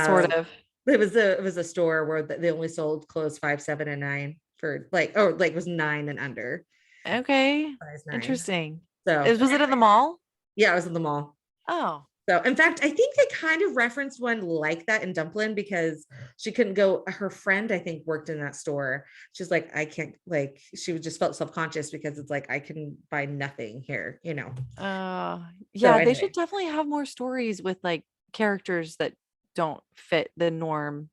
sort Um, of. it was a store where they only sold clothes 5, 7, and 9 for like, oh, like it was 9 and under, Okay. size 9. Interesting. So Was it at the mall? yeah, I was in the mall. Oh, So in fact, I think they kind of referenced one like that in Dumplin because she couldn't go. Her friend, I think, worked in that store. She's like, I can't, like, she just felt self-conscious because it's like I can buy nothing here, you know. So yeah, they should anyway, definitely have more stories with like characters that don't fit the norm.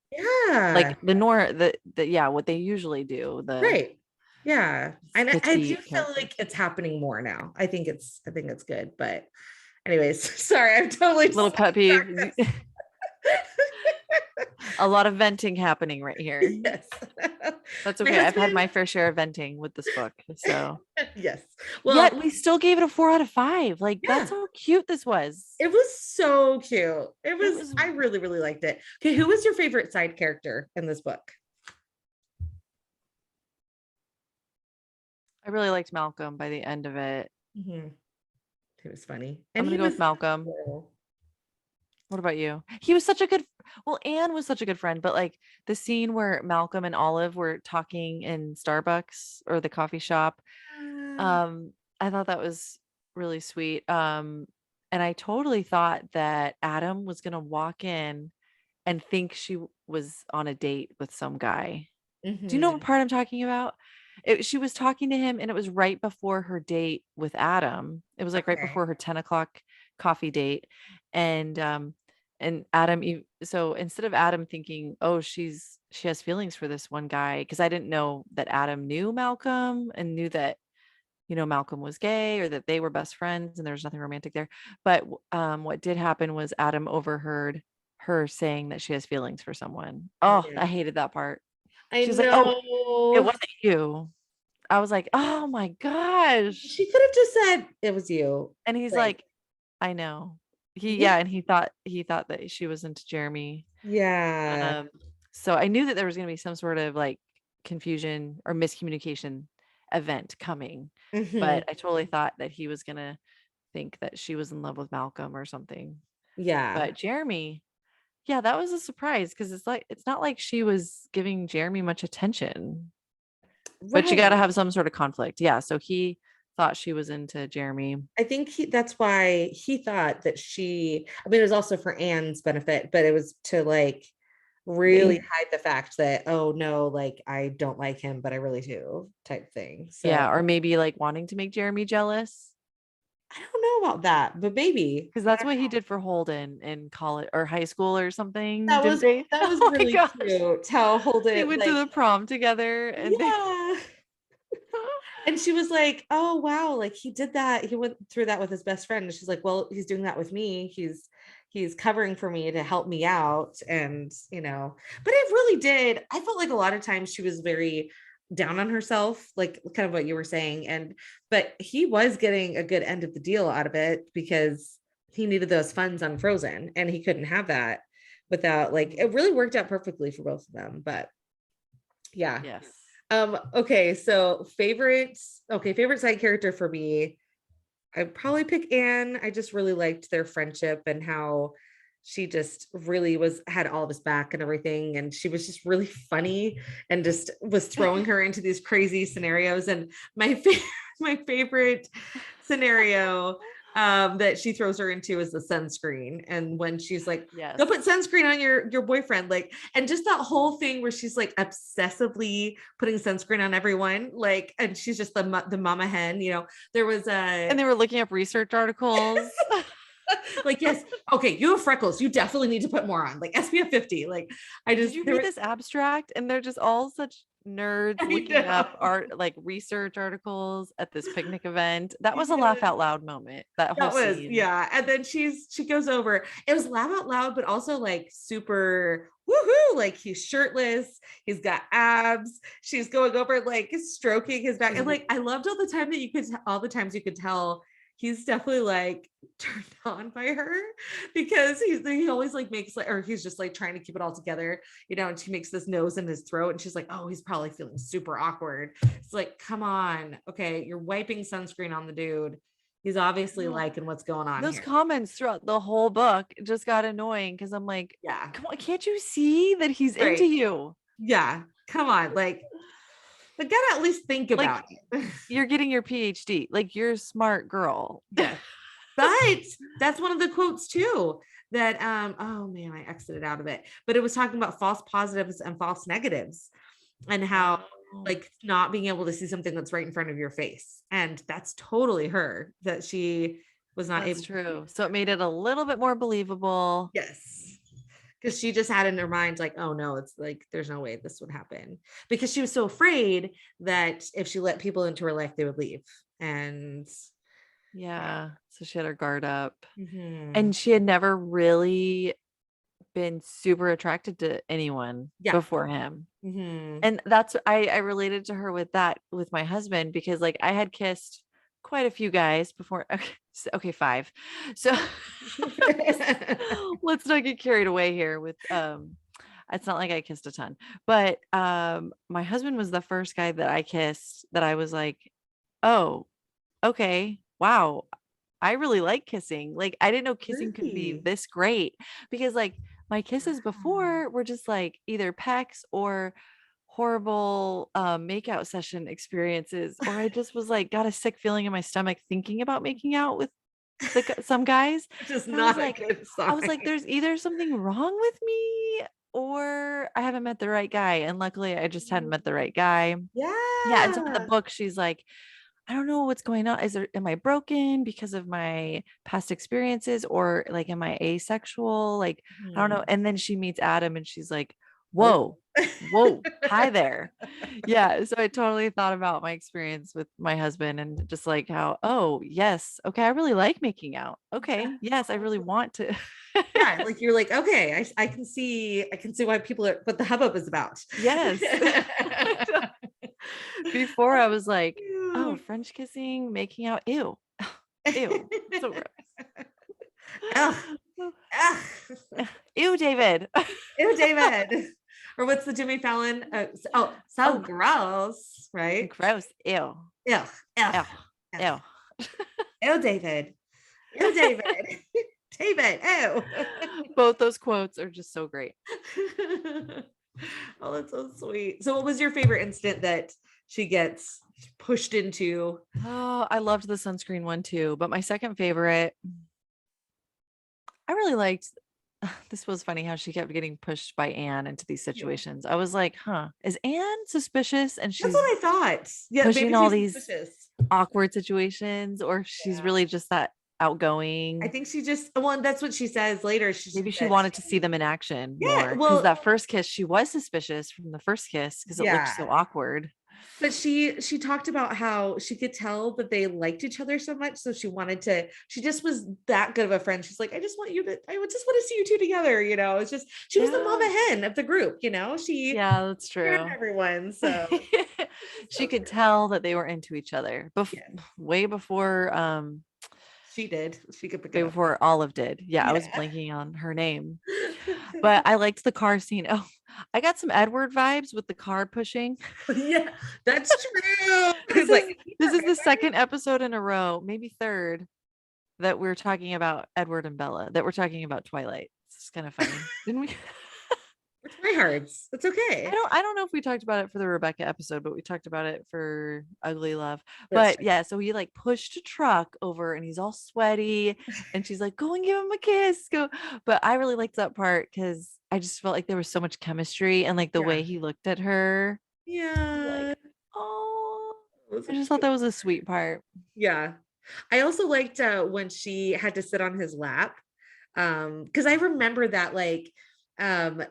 Like yeah, the norm, yeah, what they usually do, the right. Yeah. And I do petite feel characters. like it's happening more now. I think it's good. But anyways, sorry, I'm totally Little pet sidetracked peeve. us. A lot of venting happening right here. Yes. That's My okay. I've had husband, my fair share of venting with this book. So, yes. yet Well, we still gave it a 4 out of 5. Like, that's yeah, how cute this was. it was so cute. It It was, was, I really, really liked it. Okay, who was your favorite side character in this book? I really liked Malcolm by the end of it. Mhm. It was funny. I'm And going to he go with was Malcolm. cool. What about you? He was such a good, well, Anne was such a good friend, but like the scene where Malcolm and Olive were talking in Starbucks or the coffee shop, um, I thought that was really sweet. And I totally thought that Adam was gonna walk in and think she was on a date with some guy. Do you know what Mhm. part I'm talking about? She was talking to him, and it was right before her date with Adam. It was like right Okay. before her 10 o'clock coffee date, and Adam. So instead of Adam thinking, "Oh, she has feelings for this one guy," because I didn't know that Adam knew Malcolm and knew that Malcolm was gay or that they were best friends and there was nothing romantic there. But what did happen was Adam overheard her saying that she has feelings for someone. Oh, I Yeah. hated that part. I She's like, "Oh, it know. wasn't you." I was like, "Oh my gosh." She could have just said it was you. And he's Like, like, "I know." yeah. And he thought that she was into Jeremy. Yeah. Um, so I knew that there was going to be some sort of like confusion or miscommunication event coming, Mhm. but I totally thought that he was going to think that she was in love with Malcolm or something. Yeah. But Jeremy, yeah, that was a surprise because it's not like she was giving Jeremy much attention. But you got to Right. have some sort of conflict. Yeah, so he thought she was into Jeremy. I think that's why he thought that I mean, it was also for Anne's benefit, but it was to like really They- hide the fact that, oh no, like I don't like him, but I really do type thing. So yeah, or maybe like wanting to make Jeremy jealous I don't know about that, but maybe because that's what he did for Holden in college or high school or something, that didn't was they? that was Oh my really gosh. cute how They Holden went to like, the prom together and they yeah. And she was like, oh wow, like he did that. He went through that with his best friend. And she's like, well, he's doing that with me. He's covering for me to help me out. And but it really did. I felt like a lot of times she was very down on herself, like kind of what you were saying. But he was getting a good end of the deal out of it because he needed those funds on Frozen and he couldn't have that without, like, Mhm. it really worked out perfectly for both of them. But yeah. Yes. Okay, so favorite side character for me, I'd probably pick Anne. I just really liked their friendship and how she just really had all of his back and everything. And she was just really funny and just was throwing her into these crazy scenarios. And my favorite scenario that she throws her into is the sunscreen. And when she's like, go Yes. put sunscreen on your boyfriend, like, and just that whole thing where she's like obsessively putting sunscreen on everyone, like, and she's just the mama hen. There was And a they were looking up research articles. like, yes, okay, you have freckles, you definitely need to put more on, like SPF 50. Like, I Did just you there read was this abstract? And they're just all such nerds I looking up know. art like research articles at this picnic event. That was a laugh Yeah. out loud moment, that whole That was, scene. yeah. And then she goes over. It was laugh out loud, but also like super woohoo. Like he's shirtless, he's got abs. She's going over, like stroking his back. And like I loved all the times you could tell he's definitely like turned on by her because he always like makes like, or he's just like trying to keep it all together, and she makes this nose in his throat and she's like, oh, he's probably feeling super awkward. It's like, come on, okay, you're wiping sunscreen on the dude. He's obviously liking what's going on Those here. comments throughout the whole book just got annoying because I'm like, Yeah, come on, can't you see that he's right. into you? Yeah, come on, like, but gotta at least think Like, about it. you're getting your PhD. Like, you're a smart girl. Yeah. But that's one of the quotes too that oh man, I exited out of it. But it was talking about false positives and false negatives and how like not being able to see something that's right in front of your face. And that's totally her that she was not That's able true. So it made it a little bit more believable. Yes. Because she just had in her mind, like, oh no, it's like, there's no way this would happen. Because she was so afraid that if she let people into her life, they would leave. And Yeah. So she had her guard up. mhm. And she had never really been super attracted to anyone Yeah. before him. Mhm. And that's I related to her with that with my husband because like I had kissed quite a few guys before. Okay, 5. So let's not get carried away here with it's not like I kissed a ton. But my husband was the first guy that I kissed that I was like, "Oh, okay. Wow. I really like kissing." Like I didn't know kissing could be Really? this great because like my kisses Wow. before were just like either pecks or horrible makeout session experiences, or I just was like got a sick feeling in my stomach thinking about making out with some guys. Which is And I was not a like, good sign. there's either something wrong with me or I haven't met the right guy. And luckily I just hadn't met the right guy. Yeah. And so in the Yeah. book, she's like, I don't know what's going on. Am I broken because of my past experiences, or like, am I asexual? Like, I don't know. Mhm. And then she meets Adam and she's like, Oh. whoa, whoa, hi there. Yeah. So I totally thought about my experience with my husband and just like how, oh, yes. Okay. I really like making out. Okay. Yes. I really want to. Yeah, like you're like, okay, I can see why people are what the hubbub is about. Yes. Before I was like, oh, Cute. French kissing, making out. Ew. Ew. So Ugh, gross. ugh. Ew, David. Ew, David. Or what's the Jimmy Fallon? So Oh, gross, right? gross. Ew. Ew, ugh, Ew. ugh. Ew. Ew, David. Ew, David. David. Ew. Both those quotes are just so great. Oh, that's so sweet. So what was your favorite incident that she gets pushed into? Oh, I loved the sunscreen one too. But my second favorite, I really liked. This was funny how she kept getting pushed by Anne into these Yeah. situations. I was like, huh, is Anne suspicious and That's she's what I thought. Yeah, pushing maybe all she's these suspicious. awkward situations, or if she's Yeah. really just that I outgoing? think she just, well, and that's what she says later. She Maybe she said, wanted to see them in action yeah, more because well, that first kiss, she was suspicious from the first kiss because it looked yeah. so awkward. But she talked about how she could tell that they liked each other so much. So she wanted to, she just was that good of a friend. She's like, I just want to see you two together. It's just, she was the mama Yeah. hen of the group, she Yeah, that's cared for true. everyone. So She so could great. tell that they were into each other Yeah, way before she did. She could pick way it up. before Olive did. Yeah, I was Yeah. blanking on her name. But I liked the car scene. Oh, I got some Edward vibes with the car pushing. Yeah, that's true. This It's like, is you this is the remember? second episode in a row, maybe third, that we're talking about Edward and Bella, that we're talking about Twilight. It's kind of funny. Didn't we? We're tryhards. It's okay. I don't know if we talked about it for the Rebecca episode, but we talked about it for Ugly Love. That's But yeah, so he like pushed a truck over and he's all sweaty and she's like, go and give him a kiss. Go. But I really liked that part because I just felt like there was so much chemistry and like the yeah. way he looked at her. I was Yeah. like, oh, It was I a just thought cute- that was a sweet part. Yeah. I also liked when she had to sit on his lap. Because I remember that like in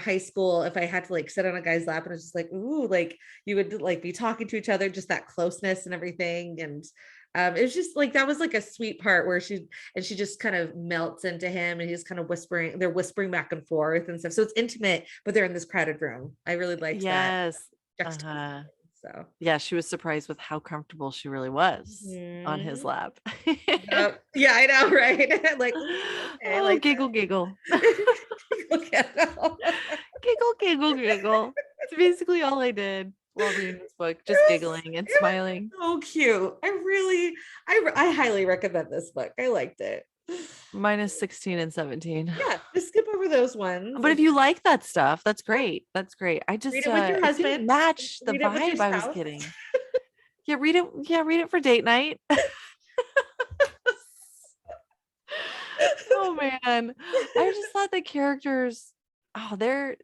high school, if I had to like sit on a guy's lap and it's just like, ooh, like you would like be talking to each other, just that closeness and everything. And it was just like that was like a sweet part where she just kind of melts into him and he's kind of they're whispering back and forth and stuff. So it's intimate, but they're in this crowded room. I really liked that Yes. juxtaposition. Uh-huh. So yeah, she was surprised with how comfortable she really was on his Mhm. lap. Yep. Yeah, I know, right? Like, okay, Oh, like giggle, giggle. look at them. Giggle, giggle, giggle. It's basically all I did while reading this book, just It was giggling and it smiling. was so cute. I highly recommend this book. I liked it. Minus 16 and 17. Yeah, just skip over those ones But and if you like that stuff, that's yeah, great. That's great. I read just it with your it didn't husband, match the read it with your vibe I was spouse. getting. Yeah, read it. Yeah, read it for date night. Oh man. I just thought the characters, oh, their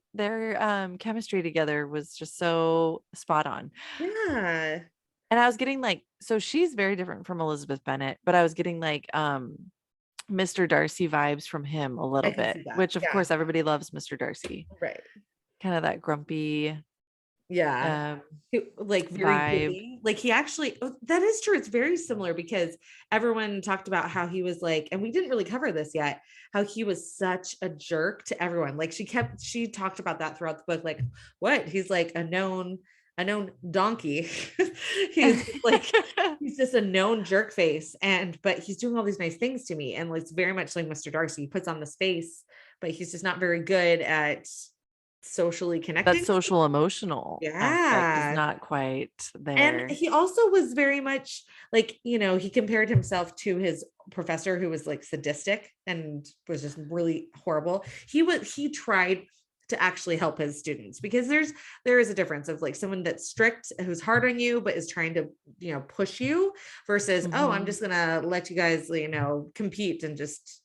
chemistry together was just so spot on. Yeah, And I was getting like, so she's very different from Elizabeth Bennet, but I was getting like Mr. Darcy vibes from him a I little can bit, see that. which of Yeah, course everybody loves Mr. Darcy. right. Kind of that grumpy Yeah. um Like very vibe. giddy. Like he actually, that is true. It's very similar because everyone talked about how he was like, and we didn't really cover this yet, how he was such a jerk to everyone. Like she talked about that throughout the book. Like, what? He's like a known donkey. He's like, he's just a known jerk face. But he's doing all these nice things to me. And it's very much like Mr. Darcy. He puts on this face, but he's just not very good at socially That connecting. social emotional aspect is Yeah. not quite And there. he also was very much like, he compared himself to his professor who was like sadistic and was just really horrible. He tried to actually help his students because there is a difference of like someone that's strict who's hard on you but is trying to push you versus, oh, I'm Mhm. just gonna let you guys compete and just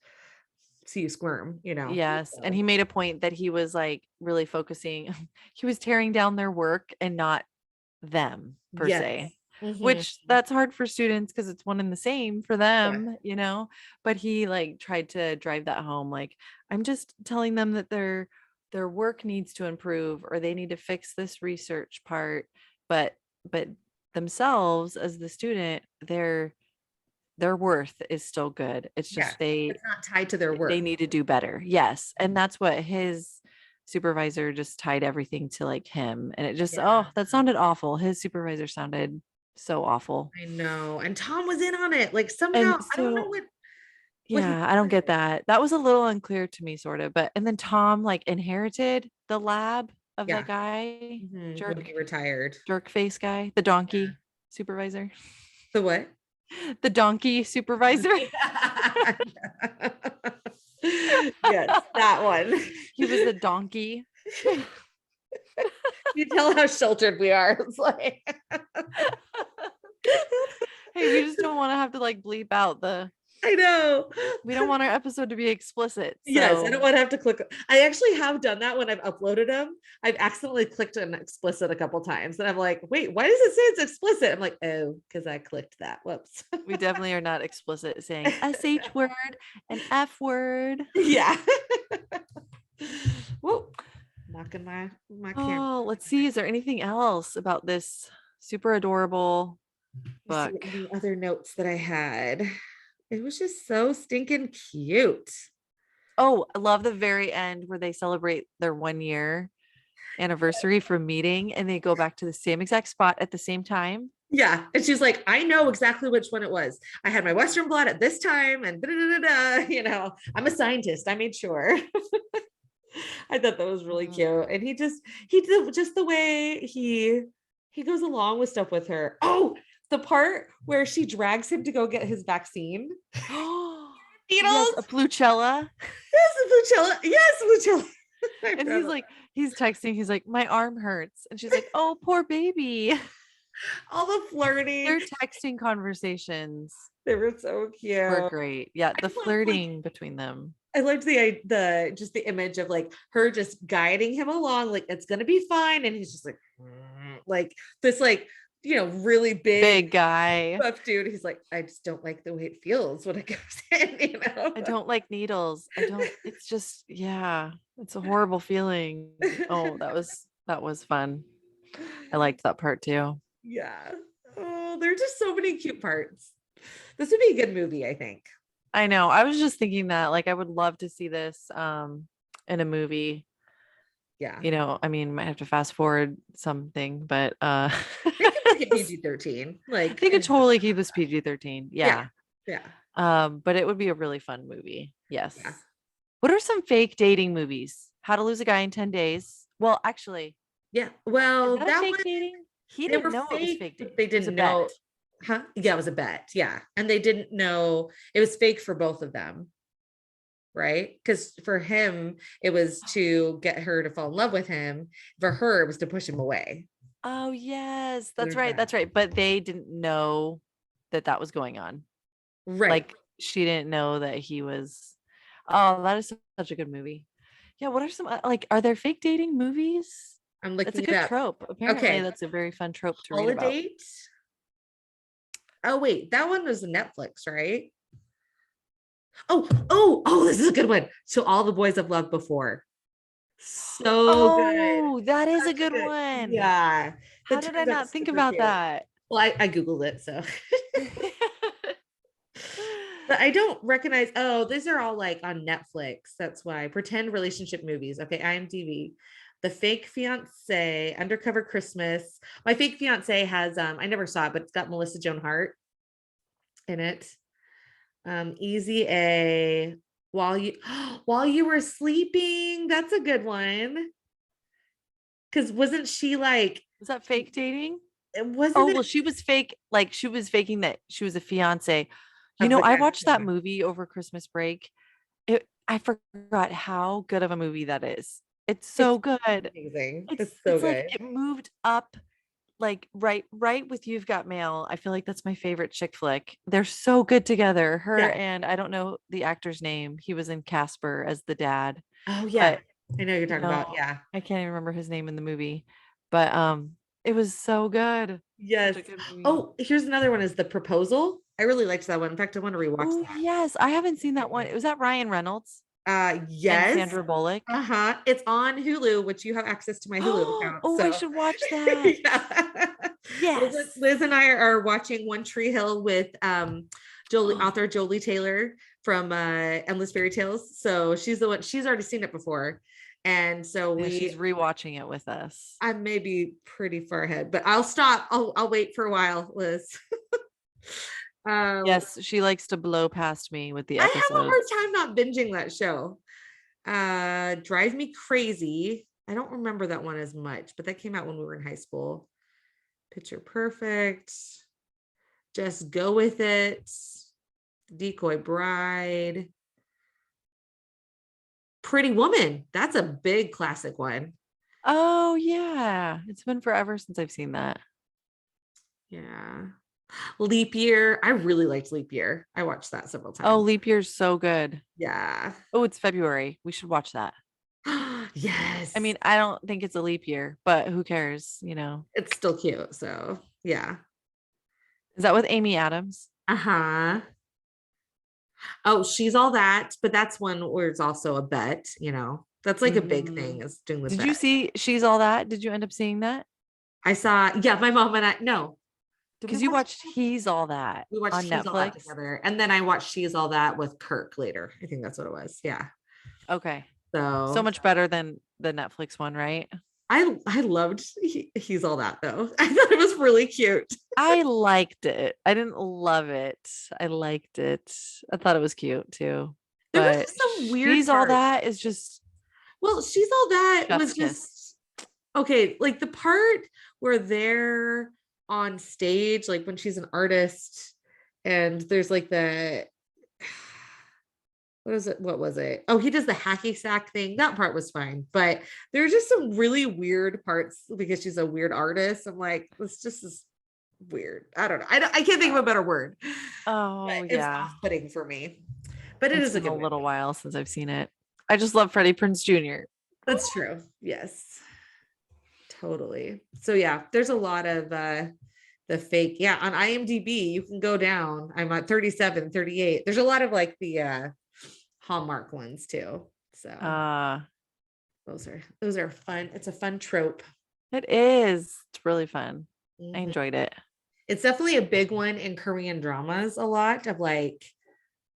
see you squirm. Yes, and So he made a point that he was like really focusing he was tearing down their work and not them per yes. se, Mhm. which that's hard for students because it's one and the same for Yeah. them, but he like tried to drive that home, like, I'm just telling them that their work needs to improve or they need to fix this research part, but but themselves as the student, their worth is still good. It's Yeah, just they it's not tied to their they work. need to do better. Yes, and that's what his supervisor just tied everything to, like, him, and it just, oh, Yeah, that sounded awful. His supervisor sounded so awful. I know. And Tom was in on it. Like somehow, And I don't know so what he yeah, I don't get did. that. That was a little unclear to me sort of, but and then Tom, like, inherited the lab of that Yeah. guy, When he jerk retired. jerk face guy, the Yeah. donkey supervisor. The what? The donkey supervisor. Yes, that one. He was a donkey. You tell how sheltered we are. It's like Hey, we just don't wanna have to, like, bleep out the I know. we don't want our episode to be explicit, Yes, I don't so want to have to click. I actually have done that when I've uploaded them. I've accidentally clicked an explicit a couple times, and I'm like, wait, why does it say it's explicit? I'm like, oh, because I clicked that. Whoops. we definitely are not explicit saying SH word and F word. Yeah. Whoa, knocking my camera. Oh, let's see. Is there anything else about this super adorable Let me see book? any other notes that I had. It was just so stinking cute. Oh, I love the very end where they celebrate their 1 year anniversary from meeting and they go back to the same exact spot at the same time. Yeah. And she's like, I know exactly which one it was. I had my Western blot at this time and da, da, da, da, I'm a scientist. I made sure. I thought that was really Mhm. cute. And he did just the way he goes along with stuff with her. Oh, the part where she drags him to go get his vaccine. Oh, yes, a Needles. Pluchella. Yes, the Luchella. Yes, Luchella. I And forgot about he's texting, he's like, my arm hurts. And she's like, oh, poor baby. all the flirting. Their texting conversations They were so cute. were great. Yeah, I the love like flirting between them. I liked the just the image of like her just guiding him along, like it's gonna be fine, and he's just like this, like really big Big guy. buff dude. He's like, I just don't like the way it feels when it goes in. I don't like needles. It's just, yeah, it's a horrible feeling. Oh, that was fun. I liked that part too. Yeah. Oh, there are just so many cute parts. This would be a good movie, I think. I know. I was just thinking that, like, I would love to see this in a movie. Yeah. I mean, might have to fast forward something, but make it PG-13. Like, They could totally keep this PG-13. yeah, Yeah. yeah, But it would be a really fun movie. Yes. yeah, What are some fake dating movies? How to Lose a Guy in 10 Days. Well, actually, yeah. is Well, that a that fake one, dating? He they didn't were know it was fake, fake but dating. they It was a didn't bet. know. Huh? Yeah, it was a bet. Yeah, and they didn't know it was fake for both of them, right? Because for him, it was to get her to fall in love with him. For her, it was to push him away. Oh, yes. So That's there's right. that. That's right. But they didn't know that that was going on. Right. Like she didn't know that he was. Oh, that is such a good movie. Yeah. What are some like? Are there fake dating movies? I'm That's a looking it good up. trope. Apparently, Okay. that's a very fun trope to read about. Holiday. Oh, wait, that one was Netflix, right? Oh, this is a good one. So all the boys I've loved before. So good. Oh, that is a Such a good good, one. yeah. How That did I turns out not think super about cute. that? Well, I Googled it, so but I don't recognize. Oh, these are all like on Netflix. That's why. Pretend relationship movies. Okay, IMDb. The Fake Fiance, Undercover Christmas. My Fake Fiance has I never saw it, but it's got Melissa Joan Hart in it. Easy A. While you were sleeping. That's a good one. Because wasn't she like Was that fake dating? it wasn't Oh, well, it she was fake. Like she was faking that she was a fiance. You of know, the I guy? watched that Yeah. movie over Christmas break. I forgot how good of a movie that is. It's It's so good. amazing. It's It's so it's like good. it moved up like right with You've Got Mail. I feel like that's my favorite chick flick. They're so good together. Her Yeah. and I don't know the actor's name. He was in Casper as the dad, Oh yeah. but I know you're you talking know, about. Yeah. I can't even remember his name in the movie. But it was so good. Such Yes. a good movie. Oh, here's another one is The Proposal. I really liked that one. In fact, I want to rewatch Oh, that. yes. I haven't seen that one. Anyway. Was that Ryan Reynolds and Yes. Sandra Bullock? Uh-huh. It's on Hulu, which you have access to my Hulu account. Oh, I So should watch that. yeah. Yes. Liz and I are watching One Tree Hill with author Jolie Taylor from Endless Fairy Tales. So she's the one, she's already seen it before. And so Yeah, she's rewatching it with us. I may be pretty far ahead, but I'll stop. I'll wait for a while, Liz. um Yes, she likes to blow past me with the I have a episodes. hard time not binging that show. Drive Me Crazy. I don't remember that one as much, but that came out when we were in high school. Picture Perfect. Just Go With It. Decoy Bride. Pretty Woman. That's a big classic one. Oh, yeah. It's been forever since I've seen that. Yeah. Leap Year. I really liked Leap Year. I watched that several Oh, times. Leap Year's so good. Yeah. Oh, it's February. We should watch that. I Yes. mean, I don't think it's a leap year, but who cares, It's still cute. So, yeah. Is that with Amy Adams? Uh-huh. Oh, She's All That, but that's one where it's also a bet. That's like a big Mhm. thing is doing the Did you bet. see She's All That? Did you end up seeing that? I saw, yeah, my mom and I, no, did we Because you watch watched He's All That we watched on She's All That Netflix. together. And then I watched She's All That with Kirk later. I think that's what it was. Yeah. Okay. So So much better than the Netflix one, right? I loved He's All That though. I thought it was really cute. I liked it. I didn't love it. I liked it. I thought it was cute too. There was But just some weird She's All parts. That is just Well, She's All That was chef's kiss. just okay. Like the part where they're on stage, like when she's an artist, and there's like the what is it? What was it? Oh, he does the hacky sack thing. That part was fine, but there's just some really weird parts because she's a weird artist. I'm like, this just is weird. I don't know. I can't think of a better word. Oh, But it's yeah. off-putting for me. But it It's is a been a good little movie. while since I've seen it. I just love Freddie Prinze Jr. That's true. Yes, totally. So yeah, there's a lot of the fake. Yeah, on IMDb, you can go down. I'm at 37, 38. There's a lot of like the Hallmark ones too. So Uh, those are fun. It's a fun trope. it is. It's really fun. I Mhm. enjoyed it. It's definitely a big one in Korean dramas, a lot of like,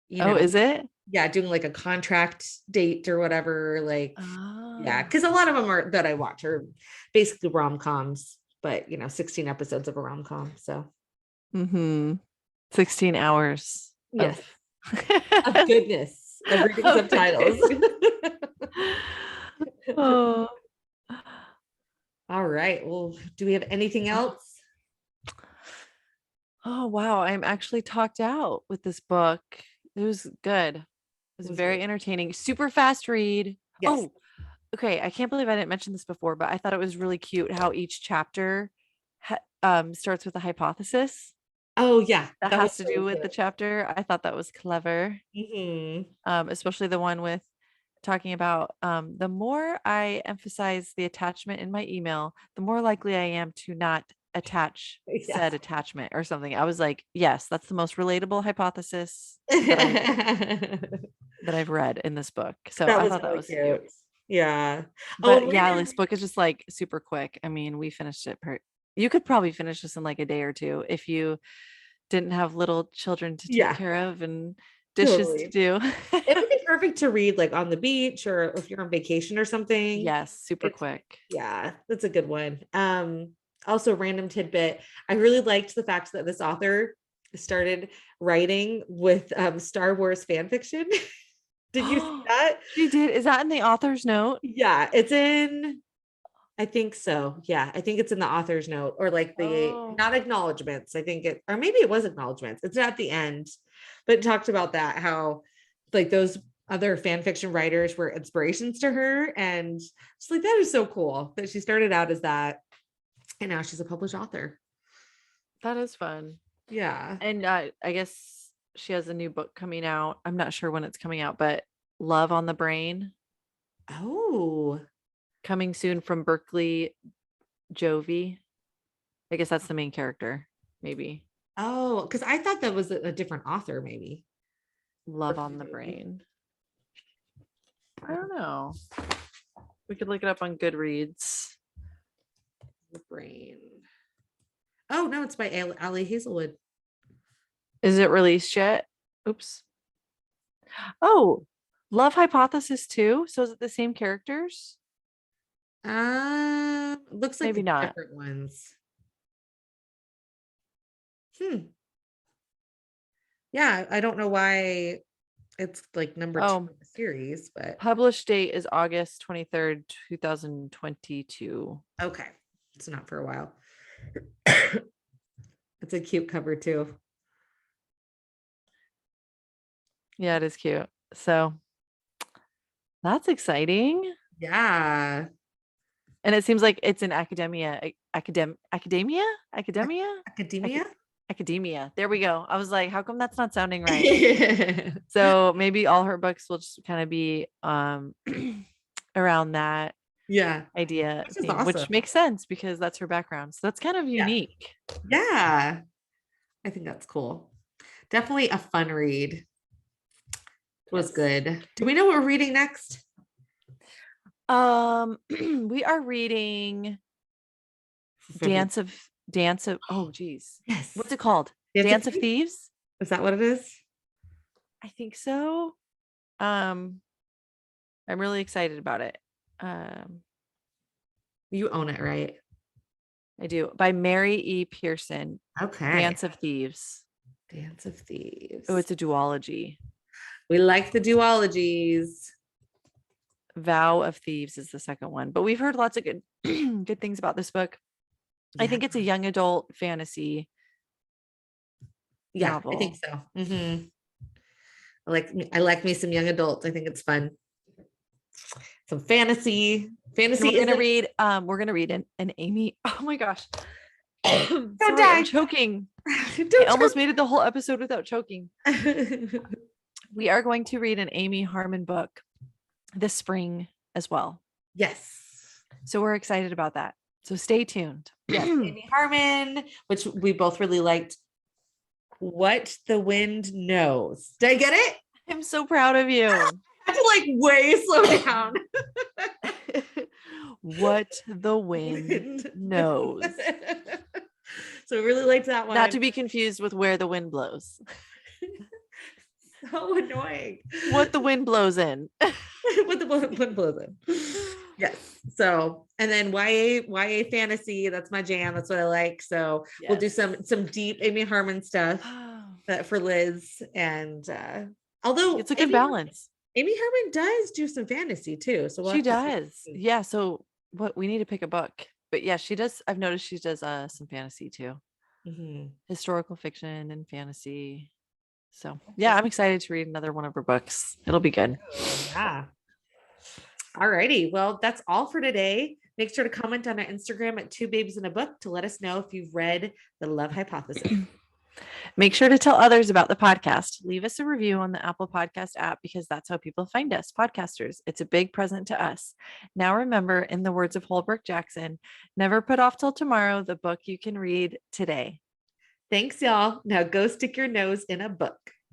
you Oh, know, is it? yeah, doing like a contract date or whatever. Like, yeah, Oh. because a lot of them are that I watch are basically rom-coms. but 16 episodes of a rom-com. So 16 hours yes, of of goodness, of reading of subtitles. oh. All right. Well, do we have anything else? Oh wow, I'm actually talked out with this book. It was good. It was very entertaining. Super fast read. Yes. Oh, okay. I can't believe I didn't mention this before, but I thought it was really cute how each chapter starts with a hypothesis Oh yeah, that that was has to so do with the good. chapter. I thought that was clever. Especially the one with talking about the more I emphasize the attachment in my email, the more likely I am to not attach Yes. said attachment or something. I was like, yes, that's the most relatable hypothesis that I've read in this book. So That I was thought that really was cute. cute. Yeah. Oh, But and yeah, later, this book is just like super quick. I mean, we finished it you could probably finish this in like a day or two if you didn't have little children to take yeah, care of and dishes to totally. do. It would be perfect to read like on the beach or if you're on vacation or something. Yes, super It's quick. yeah, that's a good one. Also random tidbit. I really liked the fact that this author started writing with Star Wars fan fiction. Did you see that? She did. Is that in the author's note? Yeah, it's in I think so. Yeah, I think it's in the author's note or like the Oh, not acknowledgments. I think it, or maybe it was acknowledgments. It's at the end, but it talked about that how like those other fan fiction writers were inspirations to her, and it's like that is so cool that she started out as that, and now she's a published author. that is fun. Yeah. And I guess she has a new book coming out. I'm not sure when it's coming out, but Love on the Brain Oh. coming soon from Berkeley Jovi. I guess that's the main character, maybe. Oh, because I thought that was a different author, maybe. Love on the Brain. I don't know. We could look it up on Goodreads. The brain. Oh no, it's by Ali Hazelwood. Is it released yet? Oops. Oh, Love Hypothesis too. So is it the same characters? Looks like Maybe it's not. different ones. Yeah, I don't know why it's like number 2 Oh, of the series, but published date is August 23rd, 2022. okay. It's not for a while. It's a cute cover too. Yeah, it is cute. So that's exciting. Yeah. And it seems like it's in academia. Academia? Academia. There we go. I was like, how come that's not sounding right? So maybe all her books will just kind of be around that Yeah. idea Which is theme, which awesome. makes sense because that's her background. So that's kind of Yeah. unique. Yeah. I think that's cool. Definitely a fun read. It was good. Do we know what we're reading next? We are reading Dance of oh geez. Yes. What's it called? Dance of Thieves? Is that what it is? I think so. I'm really excited about it. You own it, right? I do. By Mary E. Pearson. Okay. Dance of Thieves. Dance of Thieves. Oh, it's a duology. We like the duologies. Vow of Thieves is the second one, but we've heard lots of good good things about this book. I think it's a young adult fantasy novel. I think so. I like me some young adults. I think it's fun. Some fantasy. We're gonna read an Amy. Oh my gosh. Don't Sorry, die. I'm choking. Don't I almost made it the whole episode without choking. choke. We are going to read an Amy Harmon book this spring as well. Yes. So we're excited about that. So stay tuned. Yes, Amy Harmon, which we both really liked. What the Wind Knows. Did I get it? I'm so proud of you. I had to like way slow down. What the Wind Knows. So I really liked that one. Not to be confused with Where the Wind Blows. So annoying. What the wind blows in. What the wind blows in. Yes. So, and then YA fantasy, that's my jam. That's what I like. So we'll do some deep Amy Harmon stuff Oh, for Liz. And although it's a good balance. Amy Harmon does do some fantasy too. So we'll She have to does. see. Yeah. So what we need to pick a book. But yeah, she does. I've noticed she does some fantasy too. Mhm. Historical fiction and fantasy. So yeah, I'm excited to read another one of her books. It'll be good. Yeah. All righty. Well, that's all for today. Make sure to comment on our Instagram at Two Babes in a Book to let us know if you've read The Love Hypothesis. Make sure to tell others about the podcast. Leave us a review on the Apple Podcast app because that's how people find us, podcasters. It's a big present to us. Now, remember, in the words of Holbrook Jackson, never put off till tomorrow the book you can read today. Thanks, y'all. Now go stick your nose in a book.